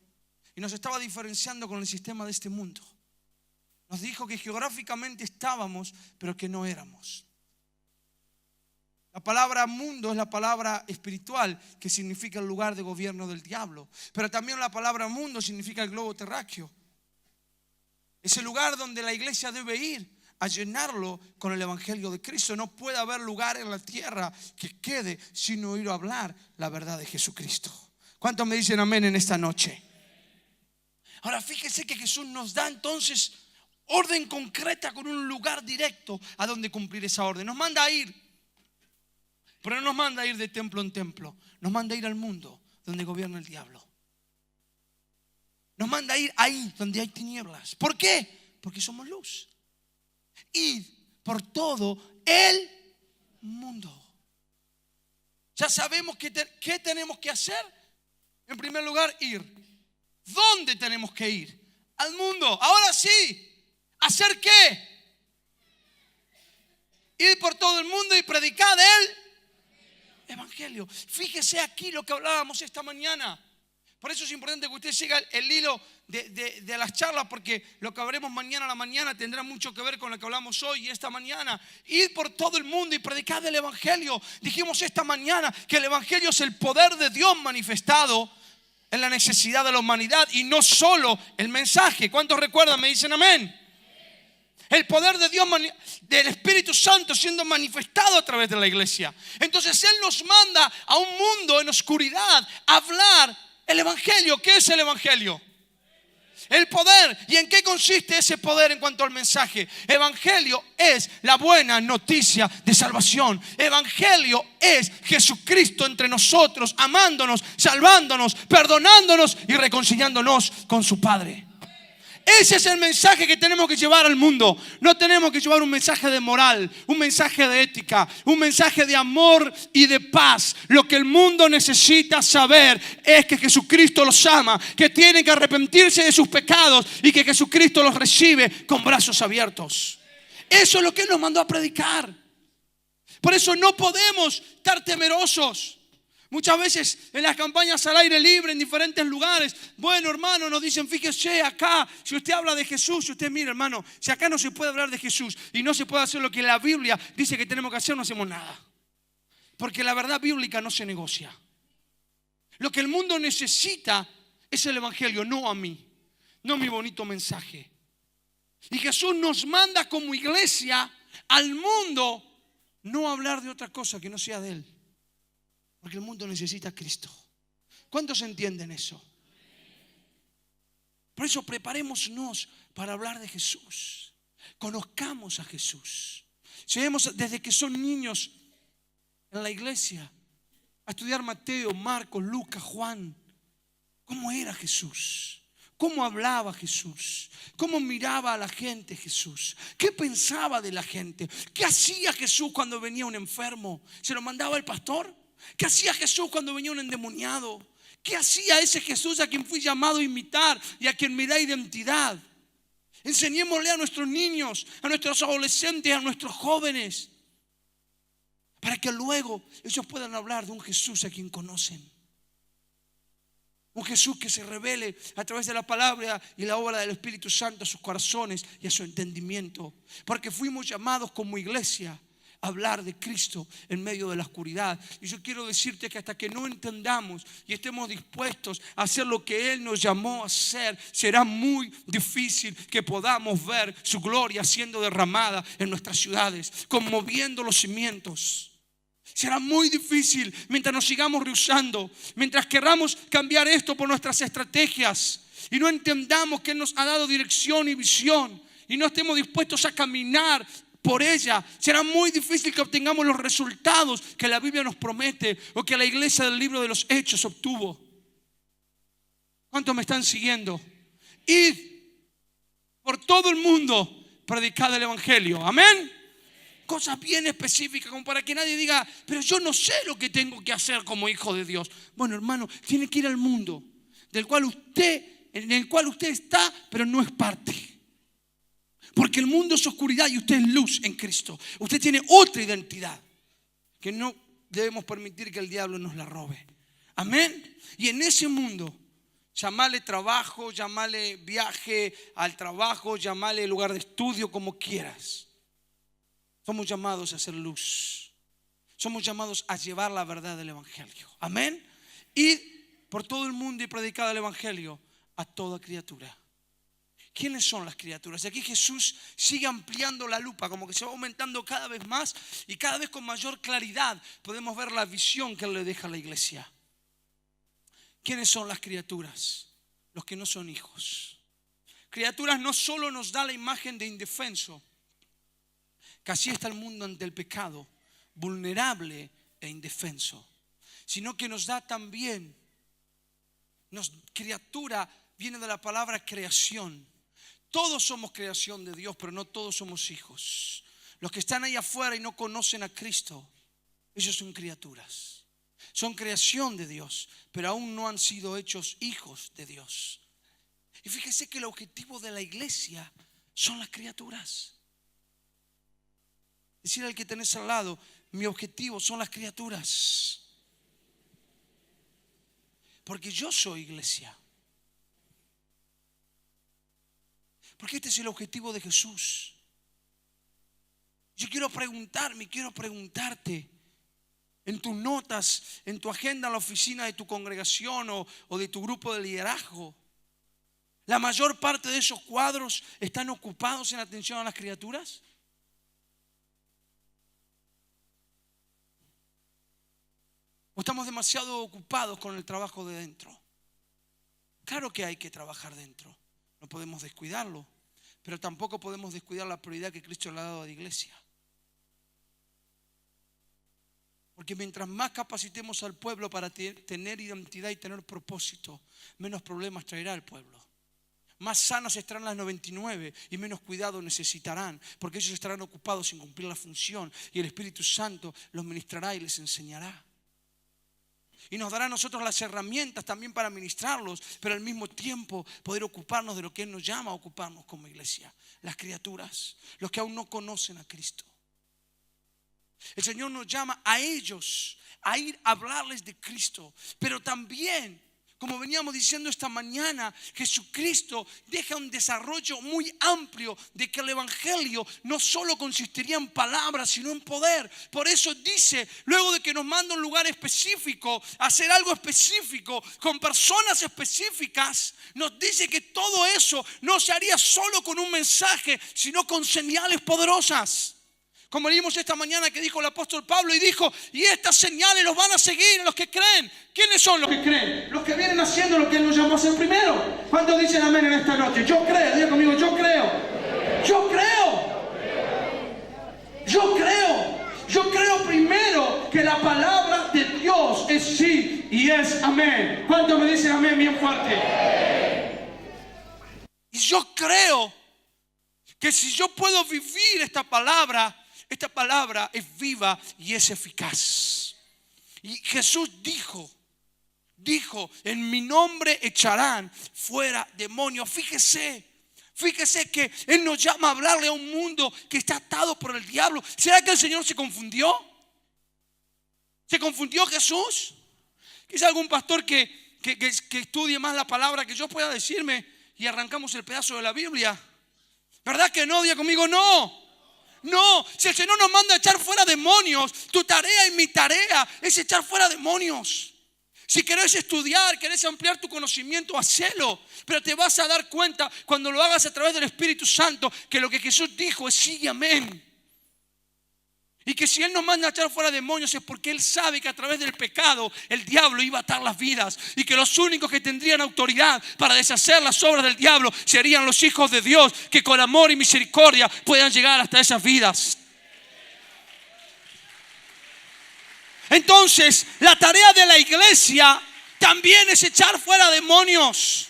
y nos estaba diferenciando con el sistema de este mundo. Nos dijo que geográficamente estábamos, pero que no éramos. La palabra mundo es la palabra espiritual, que significa el lugar de gobierno del diablo. Pero también la palabra mundo significa el globo terráqueo. Es el lugar donde la iglesia debe ir a llenarlo con el evangelio de Cristo. No puede haber lugar en la tierra que quede sin oír hablar la verdad de Jesucristo. ¿Cuántos me dicen amén en esta noche? Ahora fíjese que Jesús nos da entonces orden concreta con un lugar directo a donde cumplir esa orden. Nos manda a ir, pero no nos manda a ir de templo en templo. Nos manda a ir al mundo donde gobierna el diablo. Nos manda a ir ahí donde hay tinieblas. ¿Por qué? Porque somos luz. Ir por todo el mundo. Ya sabemos qué tenemos que hacer. En primer lugar, ir. ¿Dónde tenemos que ir? Al mundo. Ahora sí. ¿Hacer qué? Ir por todo el mundo y predicar el evangelio. Fíjese aquí lo que hablábamos esta mañana. Por eso es importante que usted siga el hilo de las charlas, porque lo que habremos mañana a la mañana tendrá mucho que ver con lo que hablamos hoy y esta mañana. Ir por todo el mundo y predicar el evangelio. Dijimos esta mañana que el evangelio es el poder de Dios manifestado en la necesidad de la humanidad y no solo el mensaje. ¿Cuántos recuerdan? Me dicen amén. El poder de Dios, del Espíritu Santo siendo manifestado a través de la iglesia. Entonces Él nos manda a un mundo en oscuridad a hablar el evangelio. ¿Qué es el evangelio? El poder. ¿Y en qué consiste ese poder en cuanto al mensaje? Evangelio es la buena noticia de salvación. Evangelio es Jesucristo entre nosotros, amándonos, salvándonos, perdonándonos y reconciliándonos con su Padre. Ese es el mensaje que tenemos que llevar al mundo. No tenemos que llevar un mensaje de moral, un mensaje de ética, un mensaje de amor y de paz. Lo que el mundo necesita saber es que Jesucristo los ama, que tienen que arrepentirse de sus pecados y que Jesucristo los recibe con brazos abiertos. Eso es lo que Él nos mandó a predicar. Por eso no podemos estar temerosos. Muchas veces en las campañas al aire libre, en diferentes lugares, bueno, hermano, nos dicen, fíjese acá, si usted habla de Jesús, si usted mira, hermano, si acá no se puede hablar de Jesús y no se puede hacer lo que la Biblia dice que tenemos que hacer, no hacemos nada. Porque la verdad bíblica no se negocia. Lo que el mundo necesita es el evangelio, no a mí, no mi bonito mensaje. Y Jesús nos manda como iglesia al mundo no hablar de otra cosa que no sea de Él. Porque el mundo necesita a Cristo. ¿Cuántos entienden eso? Por eso preparémonos para hablar de Jesús. Conozcamos a Jesús. Lleguemos desde que son niños en la iglesia a estudiar Mateo, Marcos, Lucas, Juan. ¿Cómo era Jesús? ¿Cómo hablaba Jesús? ¿Cómo miraba a la gente Jesús? ¿Qué pensaba de la gente? ¿Qué hacía Jesús cuando venía un enfermo? ¿Se lo mandaba el pastor? ¿Qué hacía Jesús cuando venía un endemoniado? ¿Qué hacía ese Jesús a quien fui llamado a imitar y a quien me da identidad? Enseñémosle a nuestros niños, a nuestros adolescentes, a nuestros jóvenes, para que luego ellos puedan hablar de un Jesús a quien conocen. Un Jesús que se revele a través de la palabra y la obra del Espíritu Santo a sus corazones y a su entendimiento. Porque fuimos llamados como iglesia hablar de Cristo en medio de la oscuridad. Y yo quiero decirte que hasta que no entendamos y estemos dispuestos a hacer lo que Él nos llamó a hacer, será muy difícil que podamos ver su gloria siendo derramada en nuestras ciudades, conmoviendo los cimientos. Será muy difícil mientras nos sigamos rehusando, mientras querramos cambiar esto por nuestras estrategias y no entendamos que Él nos ha dado dirección y visión y no estemos dispuestos a caminar por ella. Será muy difícil que obtengamos los resultados que la Biblia nos promete o que la iglesia del libro de los Hechos obtuvo. ¿Cuántos me están siguiendo? Id por todo el mundo, predicad el evangelio. Amén. Cosas bien específicas, como para que nadie diga, pero yo no sé lo que tengo que hacer como hijo de Dios. Bueno, hermano, tiene que ir al mundo en el cual usted está, pero no es parte. Porque el mundo es oscuridad y usted es luz en Cristo. Usted tiene otra identidad que no debemos permitir que el diablo nos la robe. Amén. Y en ese mundo, llamale trabajo, llamale viaje al trabajo, llamale lugar de estudio, como quieras. Somos llamados a hacer luz. Somos llamados a llevar la verdad del evangelio. Amén. Id por todo el mundo y predicad el evangelio a toda criatura. ¿Quiénes son las criaturas? Y aquí Jesús sigue ampliando la lupa, como que se va aumentando cada vez más y cada vez con mayor claridad podemos ver la visión que Él le deja a la iglesia. ¿Quiénes son las criaturas? Los que no son hijos. Criaturas no solo nos da la imagen de indefenso, que así está el mundo ante el pecado, vulnerable e indefenso, sino que nos da también, criatura viene de la palabra creación. Todos somos creación de Dios, pero no todos somos hijos. Los que están ahí afuera y no conocen a Cristo, ellos son criaturas. Son creación de Dios, pero aún no han sido hechos hijos de Dios. Y fíjese que el objetivo de la iglesia son las criaturas. Decir al que tenés al lado, mi objetivo son las criaturas. Porque yo soy iglesia. Porque este es el objetivo de Jesús. Yo quiero preguntarte en tus notas, en tu agenda, en la oficina de tu congregación o de tu grupo de liderazgo. ¿La mayor parte de esos cuadros están ocupados en atención a las criaturas? ¿O estamos demasiado ocupados con el trabajo de dentro? Claro que hay que trabajar dentro, no podemos descuidarlo, pero tampoco podemos descuidar la prioridad que Cristo le ha dado a la iglesia. Porque mientras más capacitemos al pueblo para tener identidad y tener propósito, menos problemas traerá el pueblo. Más sanos estarán las 99 y menos cuidado necesitarán, porque ellos estarán ocupados en cumplir la función y el Espíritu Santo los ministrará y les enseñará. Y nos dará a nosotros las herramientas también para ministrarlos, pero al mismo tiempo poder ocuparnos de lo que Él nos llama a ocuparnos como iglesia. Las criaturas, los que aún no conocen a Cristo. El Señor nos llama a ellos a ir a hablarles de Cristo, pero también, como veníamos diciendo esta mañana, Jesucristo deja un desarrollo muy amplio de que el evangelio no solo consistiría en palabras, sino en poder. Por eso dice, luego de que nos manda a un lugar específico, a hacer algo específico, con personas específicas, nos dice que todo eso no se haría solo con un mensaje, sino con señales poderosas. Como leímos esta mañana que dijo el apóstol Pablo y dijo, y estas señales los van a seguir a los que creen. ¿Quiénes son los que creen? Los que vienen haciendo lo que Él nos llamó a hacer primero. ¿Cuántos dicen amén en esta noche? Yo creo, diga conmigo, yo creo. Yo creo. Yo creo. Yo creo primero que la palabra de Dios es sí y es amén. ¿Cuántos me dicen amén bien fuerte? Y yo creo que si yo puedo vivir esta palabra es viva y es eficaz. Y Jesús dijo, en mi nombre echarán fuera demonios. Fíjese que Él nos llama a hablarle a un mundo que está atado por el diablo. ¿Será que el Señor se confundió? ¿Se confundió Jesús? Quizá algún pastor que estudie más la palabra que yo pueda decirme y arrancamos el pedazo de la Biblia. ¿Verdad que no? Diga conmigo, no. No, si el Señor nos manda a echar fuera demonios, tu tarea y mi tarea es echar fuera demonios. Si querés estudiar, querés ampliar tu conocimiento, hacelo. Pero te vas a dar cuenta cuando lo hagas a través del Espíritu Santo que lo que Jesús dijo es sí y amén. Y que si Él nos manda a echar fuera demonios es porque Él sabe que a través del pecado el diablo iba a atar las vidas. Y que los únicos que tendrían autoridad para deshacer las obras del diablo serían los hijos de Dios, que con amor y misericordia puedan llegar hasta esas vidas. Entonces, la tarea de la iglesia también es echar fuera demonios.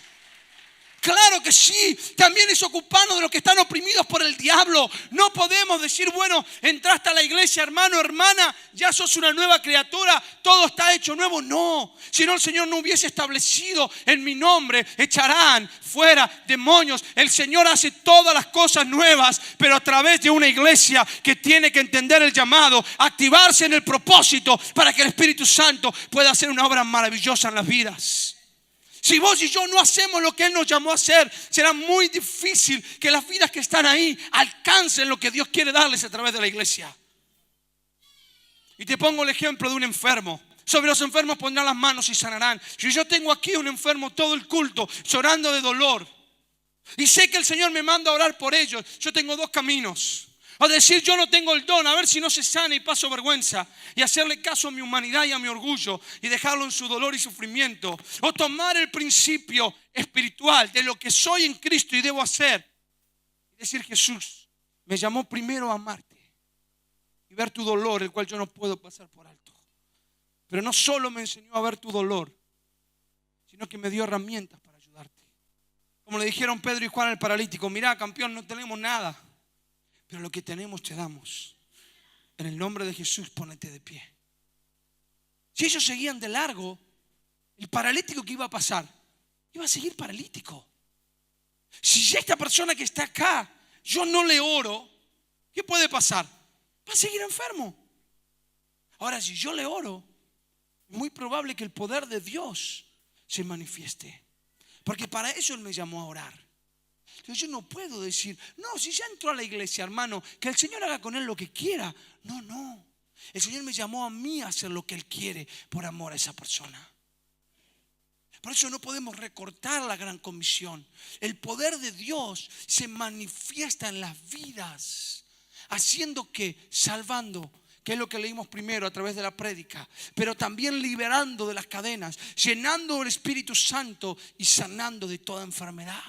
Claro que sí, también es ocuparnos de los que están oprimidos por el diablo. No podemos decir, bueno, entraste a la iglesia, hermano, hermana, ya sos una nueva criatura, todo está hecho nuevo. No, si no el Señor no hubiese establecido en mi nombre, echarán fuera demonios. El Señor hace todas las cosas nuevas, pero a través de una iglesia que tiene que entender el llamado, activarse en el propósito para que el Espíritu Santo pueda hacer una obra maravillosa en las vidas. Si vos y yo no hacemos lo que Él nos llamó a hacer, será muy difícil que las vidas que están ahí alcancen lo que Dios quiere darles a través de la iglesia. Y te pongo el ejemplo de un enfermo. Sobre los enfermos pondrán las manos y sanarán. Si yo tengo aquí un enfermo todo el culto llorando de dolor y sé que el Señor me manda a orar por ellos, yo tengo dos caminos. O decir yo no tengo el don, a ver si no se sana y paso vergüenza, y hacerle caso a mi humanidad y a mi orgullo y dejarlo en su dolor y sufrimiento. O tomar el principio espiritual de lo que soy en Cristo y debo hacer y decir, Jesús me llamó primero a amarte y ver tu dolor, el cual yo no puedo pasar por alto. Pero no solo me enseñó a ver tu dolor, sino que me dio herramientas para ayudarte. Como le dijeron Pedro y Juan al paralítico, mirá, campeón, no tenemos nada, pero lo que tenemos te damos. En el nombre de Jesús, ponete de pie. Si ellos seguían de largo, el paralítico que iba a pasar, iba a seguir paralítico. Si esta persona que está acá, yo no le oro, ¿qué puede pasar? Va a seguir enfermo. Ahora, si yo le oro, es muy probable que el poder de Dios se manifieste. Porque para eso Él me llamó a orar. Entonces yo no puedo decir, no, si ya entró a la iglesia, hermano, que el Señor haga con él lo que quiera. No. El Señor me llamó a mí a hacer lo que Él quiere por amor a esa persona. Por eso no podemos recortar la gran comisión. El poder de Dios se manifiesta en las vidas, haciendo que, salvando, que es lo que leímos primero a través de la prédica, pero también liberando de las cadenas, llenando del Espíritu Santo y sanando de toda enfermedad.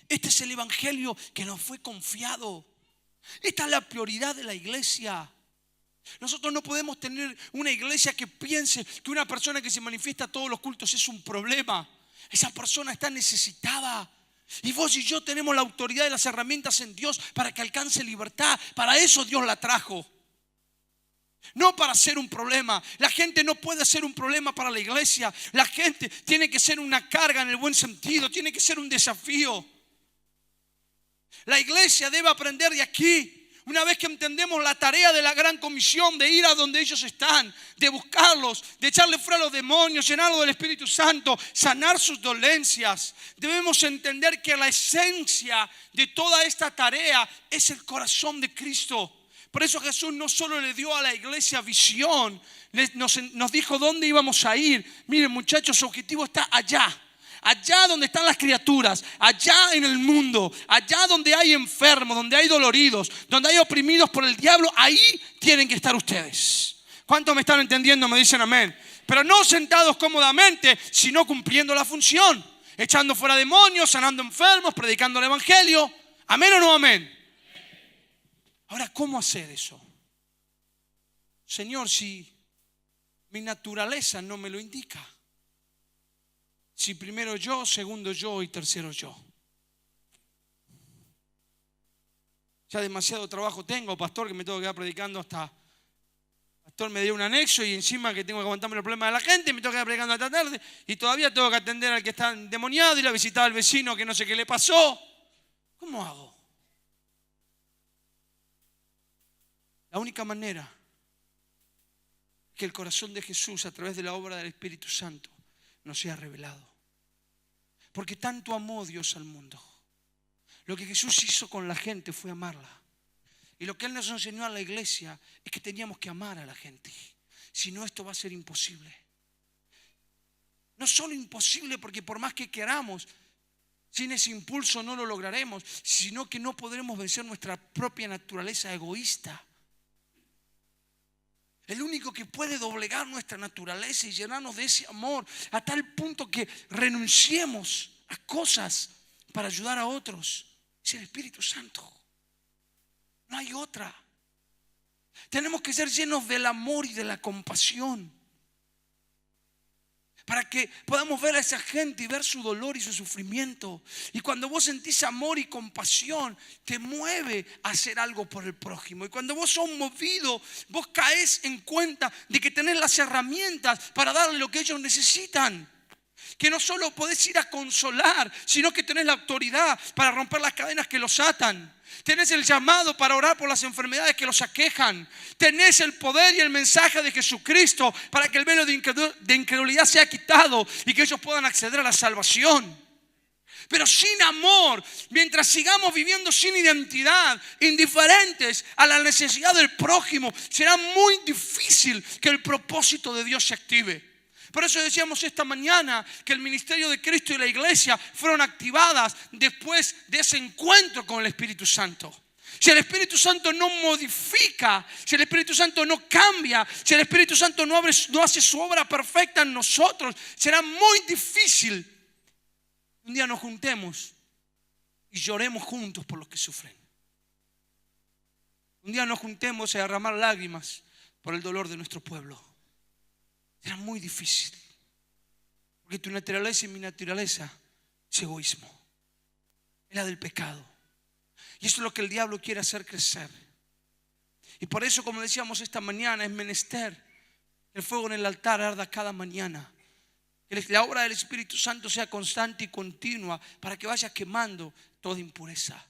Este es el evangelio que nos fue confiado. Esta es la prioridad de la iglesia. Nosotros no podemos tener una iglesia que piense que una persona que se manifiesta a todos los cultos es un problema. Esa persona está necesitada. Y vos y yo tenemos la autoridad y las herramientas en Dios para que alcance libertad. Para eso Dios la trajo. No para ser un problema. La gente no puede ser un problema para la iglesia. La gente tiene que ser una carga en el buen sentido. Tiene que ser un desafío. La iglesia debe aprender de aquí. Una vez que entendemos la tarea de la gran comisión, de ir a donde ellos están, de buscarlos, de echarle fuera a los demonios, llenarlos del Espíritu Santo, sanar sus dolencias, debemos entender que la esencia de toda esta tarea es el corazón de Cristo. Por eso Jesús no solo le dio a la iglesia visión, nos dijo dónde íbamos a ir. Miren, muchachos, su objetivo está allá. Allá donde están las criaturas, allá en el mundo, allá donde hay enfermos, donde hay doloridos, donde hay oprimidos por el diablo, ahí tienen que estar ustedes. ¿Cuántos me están entendiendo? Me dicen amén. Pero no sentados cómodamente, sino cumpliendo la función, echando fuera demonios, sanando enfermos, predicando el evangelio. ¿Amén o no amén? Ahora, ¿cómo hacer eso? Señor, si mi naturaleza no me lo indica. Si primero yo, segundo yo y tercero yo. Ya demasiado trabajo tengo, pastor, que me tengo que quedar predicando hasta... Pastor me dio un anexo y encima que tengo que aguantarme los problemas de la gente, me tengo que quedar predicando hasta tarde y todavía tengo que atender al que está endemoniado, ir a visitar al vecino que no sé qué le pasó. ¿Cómo hago? La única manera que el corazón de Jesús a través de la obra del Espíritu Santo nos sea revelado. Porque tanto amó Dios al mundo. Lo que Jesús hizo con la gente fue amarla. Y lo que Él nos enseñó a la iglesia es que teníamos que amar a la gente. Si no, esto va a ser imposible. No solo imposible porque por más que queramos, sin ese impulso no lo lograremos, sino que no podremos vencer nuestra propia naturaleza egoísta. El único que puede doblegar nuestra naturaleza y llenarnos de ese amor a tal punto que renunciemos a cosas para ayudar a otros es el Espíritu Santo. No hay otra. Tenemos que ser llenos del amor y de la compasión para que podamos ver a esa gente y ver su dolor y su sufrimiento. Y cuando vos sentís amor y compasión, te mueve a hacer algo por el prójimo. Y cuando vos sos movido, vos caes en cuenta de que tenés las herramientas para darle lo que ellos necesitan. Que no solo podés ir a consolar, sino que tenés la autoridad para romper las cadenas que los atan. Tenés el llamado para orar por las enfermedades que los aquejan. Tenés el poder y el mensaje de Jesucristo para que el velo de incredulidad sea quitado y que ellos puedan acceder a la salvación. Pero sin amor, mientras sigamos viviendo sin identidad, indiferentes a la necesidad del prójimo, será muy difícil que el propósito de Dios se active. Por eso decíamos esta mañana que el ministerio de Cristo y la iglesia fueron activadas después de ese encuentro con el Espíritu Santo. Si el Espíritu Santo no modifica, si el Espíritu Santo no cambia, si el Espíritu Santo no hace su obra perfecta en nosotros, será muy difícil un día nos juntemos y lloremos juntos por los que sufren. Un día nos juntemos a derramar lágrimas por el dolor de nuestro pueblo. Era muy difícil. Porque tu naturaleza y mi naturaleza es egoísmo. Es la del pecado. Y eso es lo que el diablo quiere hacer crecer. Y por eso, como decíamos esta mañana, es menester que el fuego en el altar arda cada mañana. Que la obra del Espíritu Santo sea constante y continua para que vaya quemando toda impureza,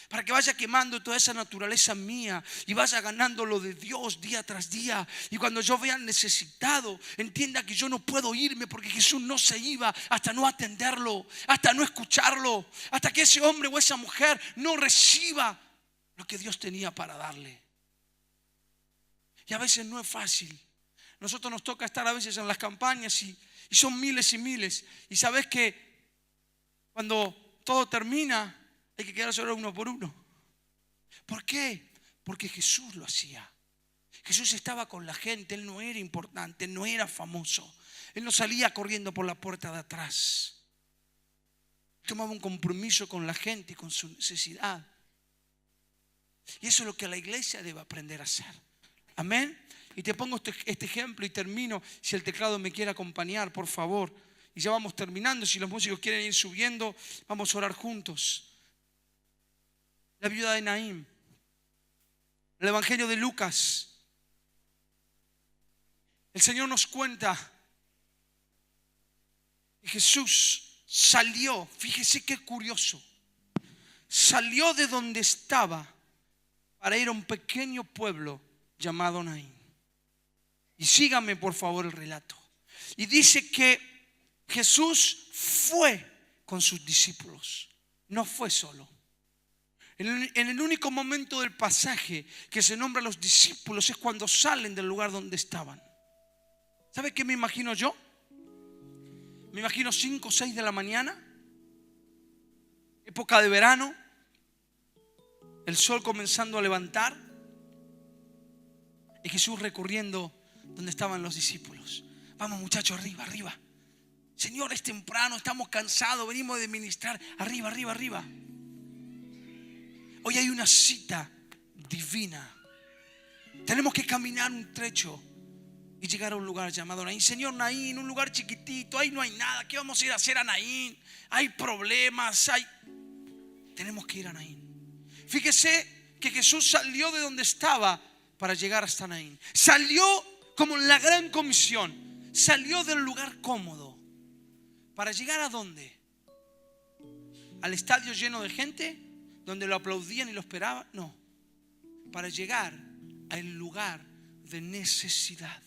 para que vaya quemando toda esa naturaleza mía y vaya ganando lo de Dios día tras día. Y cuando yo vea al necesitado, entienda que yo no puedo irme, porque Jesús no se iba hasta no atenderlo, hasta no escucharlo, hasta que ese hombre o esa mujer no reciba lo que Dios tenía para darle. Y a veces no es fácil. Nosotros nos toca estar a veces en las campañas y son miles y miles. Y sabes que cuando todo termina hay que quedar solo uno por uno. ¿Por qué? Porque Jesús lo hacía. Jesús estaba con la gente. Él no era importante, él no era famoso. Él no salía corriendo por la puerta de atrás. Tomaba un compromiso con la gente y con su necesidad. Y eso es lo que la iglesia debe aprender a hacer. Amén. Y te pongo este ejemplo y termino. Si el teclado me quiere acompañar, por favor. Y ya vamos terminando. Si los músicos quieren ir subiendo, vamos a orar juntos. La viuda de Naín. El Evangelio de Lucas. El Señor nos cuenta que Jesús salió. Fíjese qué curioso. Salió de donde estaba para ir a un pequeño pueblo llamado Naín. Y sígame por favor el relato. Y dice que Jesús fue con sus discípulos. No fue solo. En el único momento del pasaje que se nombra a los discípulos es cuando salen del lugar donde estaban. ¿Sabe qué me imagino yo? Me imagino 5 o 6 de la mañana, época de verano, el sol comenzando a levantar y Jesús recorriendo donde estaban los discípulos. Vamos muchachos, arriba, arriba. Señor, es temprano, estamos cansados, venimos de ministrar. Arriba, arriba, arriba. Hoy hay una cita divina. Tenemos que caminar un trecho y llegar a un lugar llamado Naín. Señor, Naín, un lugar chiquitito, ahí no hay nada. ¿Qué vamos a ir a hacer a Naín? Hay problemas, tenemos que ir a Naín. Fíjese que Jesús salió de donde estaba para llegar hasta Naín. Salió como en la gran comisión. Salió del lugar cómodo. ¿Para llegar a dónde? ¿Al estadio lleno de gente? ¿Donde lo aplaudían y lo esperaban? No. Para llegar al lugar de necesidad.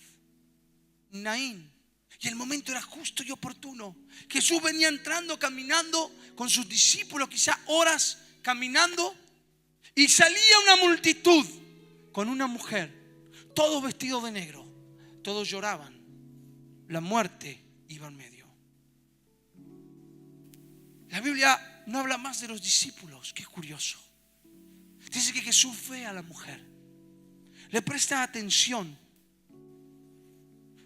Naín. Y el momento era justo y oportuno. Jesús venía entrando, caminando con sus discípulos, quizá horas caminando. Y salía una multitud con una mujer, todos vestidos de negro. Todos lloraban. La muerte iba en medio. La Biblia no habla más de los discípulos. Qué curioso. Dice que Jesús ve a la mujer, le presta atención.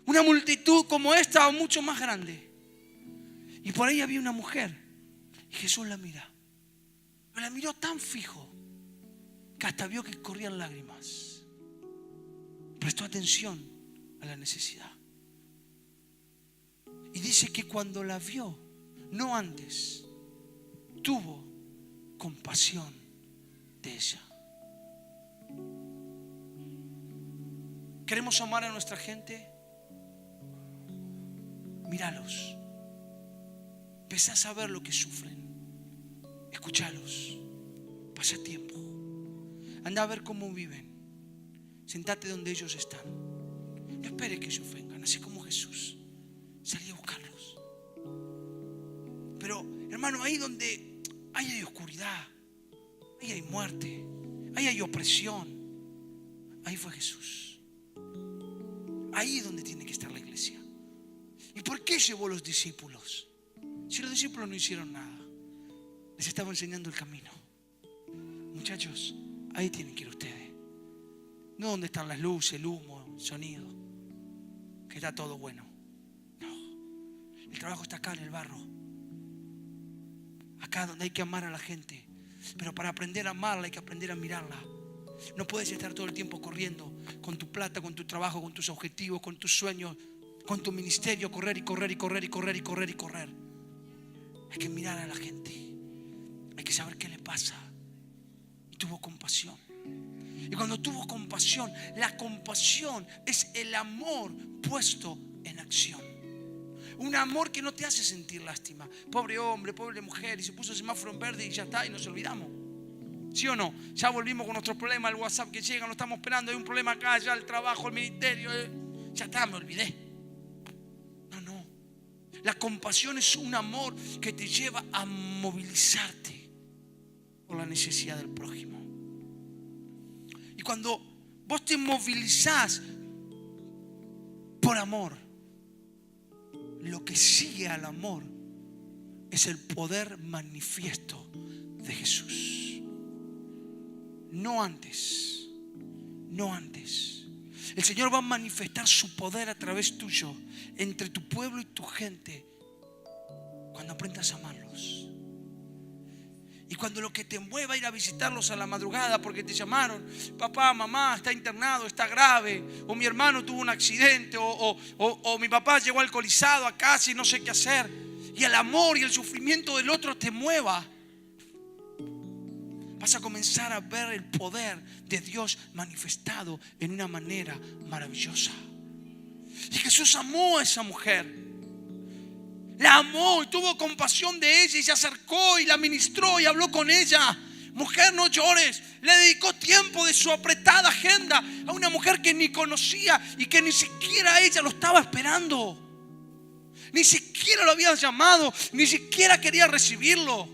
Una multitud como esta o mucho más grande. Y por ahí había una mujer. Y Jesús la mira. Pero la miró tan fijo que hasta vio que corrían lágrimas. Prestó atención a la necesidad. Y dice que cuando la vio, no antes, tuvo compasión de ella. ¿Queremos amar a nuestra gente? Míralos. Empezá a saber lo que sufren. Escúchalos. Pasa tiempo. Anda a ver cómo viven. Sentate donde ellos están. No esperes que ellos vengan. Así como Jesús salía a buscarlos. Pero hermano, ahí donde ahí hay oscuridad, ahí hay muerte, ahí hay opresión, ahí fue Jesús. Ahí es donde tiene que estar la iglesia. ¿Y por qué llevó a los discípulos? Si los discípulos no hicieron nada, les estaba enseñando el camino. Muchachos, ahí tienen que ir ustedes. No donde están las luces, el humo, el sonido, que está todo bueno. No, el trabajo está acá en el barro. Acá donde hay que amar a la gente. Pero para aprender a amarla hay que aprender a mirarla. No puedes estar todo el tiempo corriendo con tu plata, con tu trabajo, con tus objetivos, con tus sueños, con tu ministerio, correr y correr y correr y correr y correr y correr. Hay que mirar a la gente. Hay que saber qué le pasa. Y tuvo compasión. Y cuando tuvo compasión, la compasión es el amor puesto en acción. Un amor que no te hace sentir lástima. Pobre hombre, pobre mujer, y se puso el semáforo en verde y ya está, y nos olvidamos. ¿Sí o no? Ya volvimos con nuestros problemas, el WhatsApp que llega, lo estamos esperando, hay un problema acá, allá, el trabajo, el ministerio. Ya está, me olvidé. No. La compasión es un amor que te lleva a movilizarte por la necesidad del prójimo. Y cuando vos te movilizás por amor, lo que sigue al amor es el poder manifiesto de Jesús. No antes. El Señor va a manifestar su poder a través tuyo, entre tu pueblo y tu gente, cuando aprendas a amarlos. Y cuando lo que te mueva a ir a visitarlos a la madrugada porque te llamaron, papá, mamá, está internado, está grave, o mi hermano tuvo un accidente, o mi papá llegó alcoholizado a casa y no sé qué hacer, y el amor y el sufrimiento del otro te mueva, vas a comenzar a ver el poder de Dios manifestado en una manera maravillosa. Y Jesús amó a esa mujer. La amó y tuvo compasión de ella y se acercó y la ministró y habló con ella. Mujer, no llores. Le dedicó tiempo de su apretada agenda a una mujer que ni conocía y que ni siquiera ella lo estaba esperando. Ni siquiera lo había llamado, ni siquiera quería recibirlo.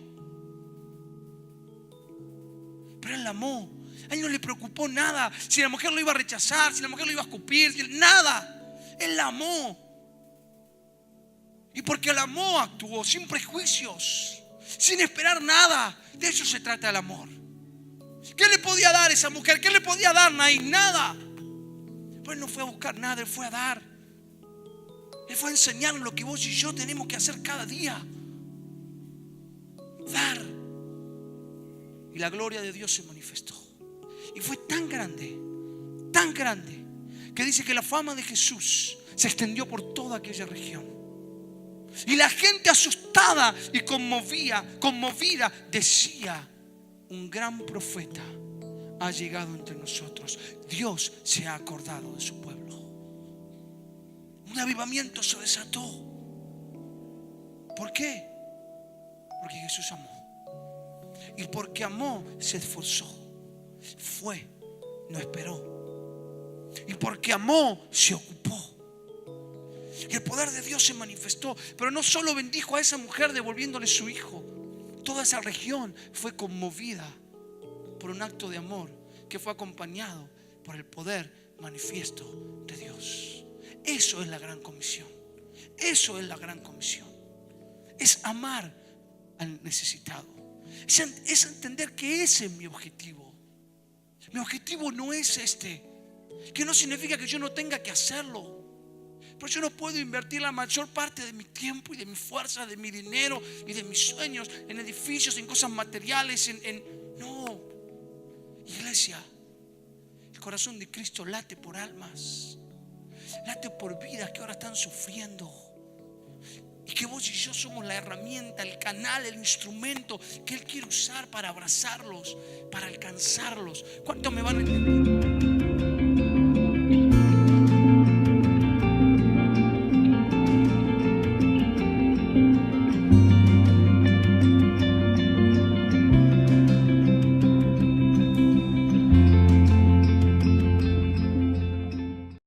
Pero él la amó. A él no le preocupó nada. Si la mujer lo iba a rechazar, si la mujer lo iba a escupir, nada. Él la amó. Y porque la amó, actuó sin prejuicios, sin esperar nada. De eso se trata el amor. ¿Qué le podía dar esa mujer? ¿Qué le podía dar Naín? Nada. Pero él no fue a buscar nada, él fue a dar. Él fue a enseñar lo que vos y yo tenemos que hacer cada día. Dar. Y la gloria de Dios se manifestó. Y fue tan grande, que dice que la fama de Jesús se extendió por toda aquella región. Y la gente asustada y conmovida decía: un gran profeta ha llegado entre nosotros. Dios se ha acordado de su pueblo. Un avivamiento se desató. ¿Por qué? Porque Jesús amó. Y porque amó, se esforzó. Fue, no esperó. Y porque amó, se ocupó. Y el poder de Dios se manifestó. Pero no solo bendijo a esa mujer devolviéndole su hijo. Toda esa región fue conmovida por un acto de amor que fue acompañado por el poder manifiesto de Dios. Eso es la gran comisión. Eso es la gran comisión. Es amar al necesitado. Es entender que ese es mi objetivo. Mi objetivo no es este. Que no significa que yo no tenga que hacerlo. Pero yo no puedo invertir la mayor parte de mi tiempo y de mi fuerza, de mi dinero y de mis sueños en edificios, en cosas materiales, No. Iglesia, el corazón de Cristo late por almas, late por vidas que ahora están sufriendo. Y que vos y yo somos la herramienta, el canal, el instrumento que Él quiere usar para abrazarlos, para alcanzarlos. ¿Cuántos me van a entender?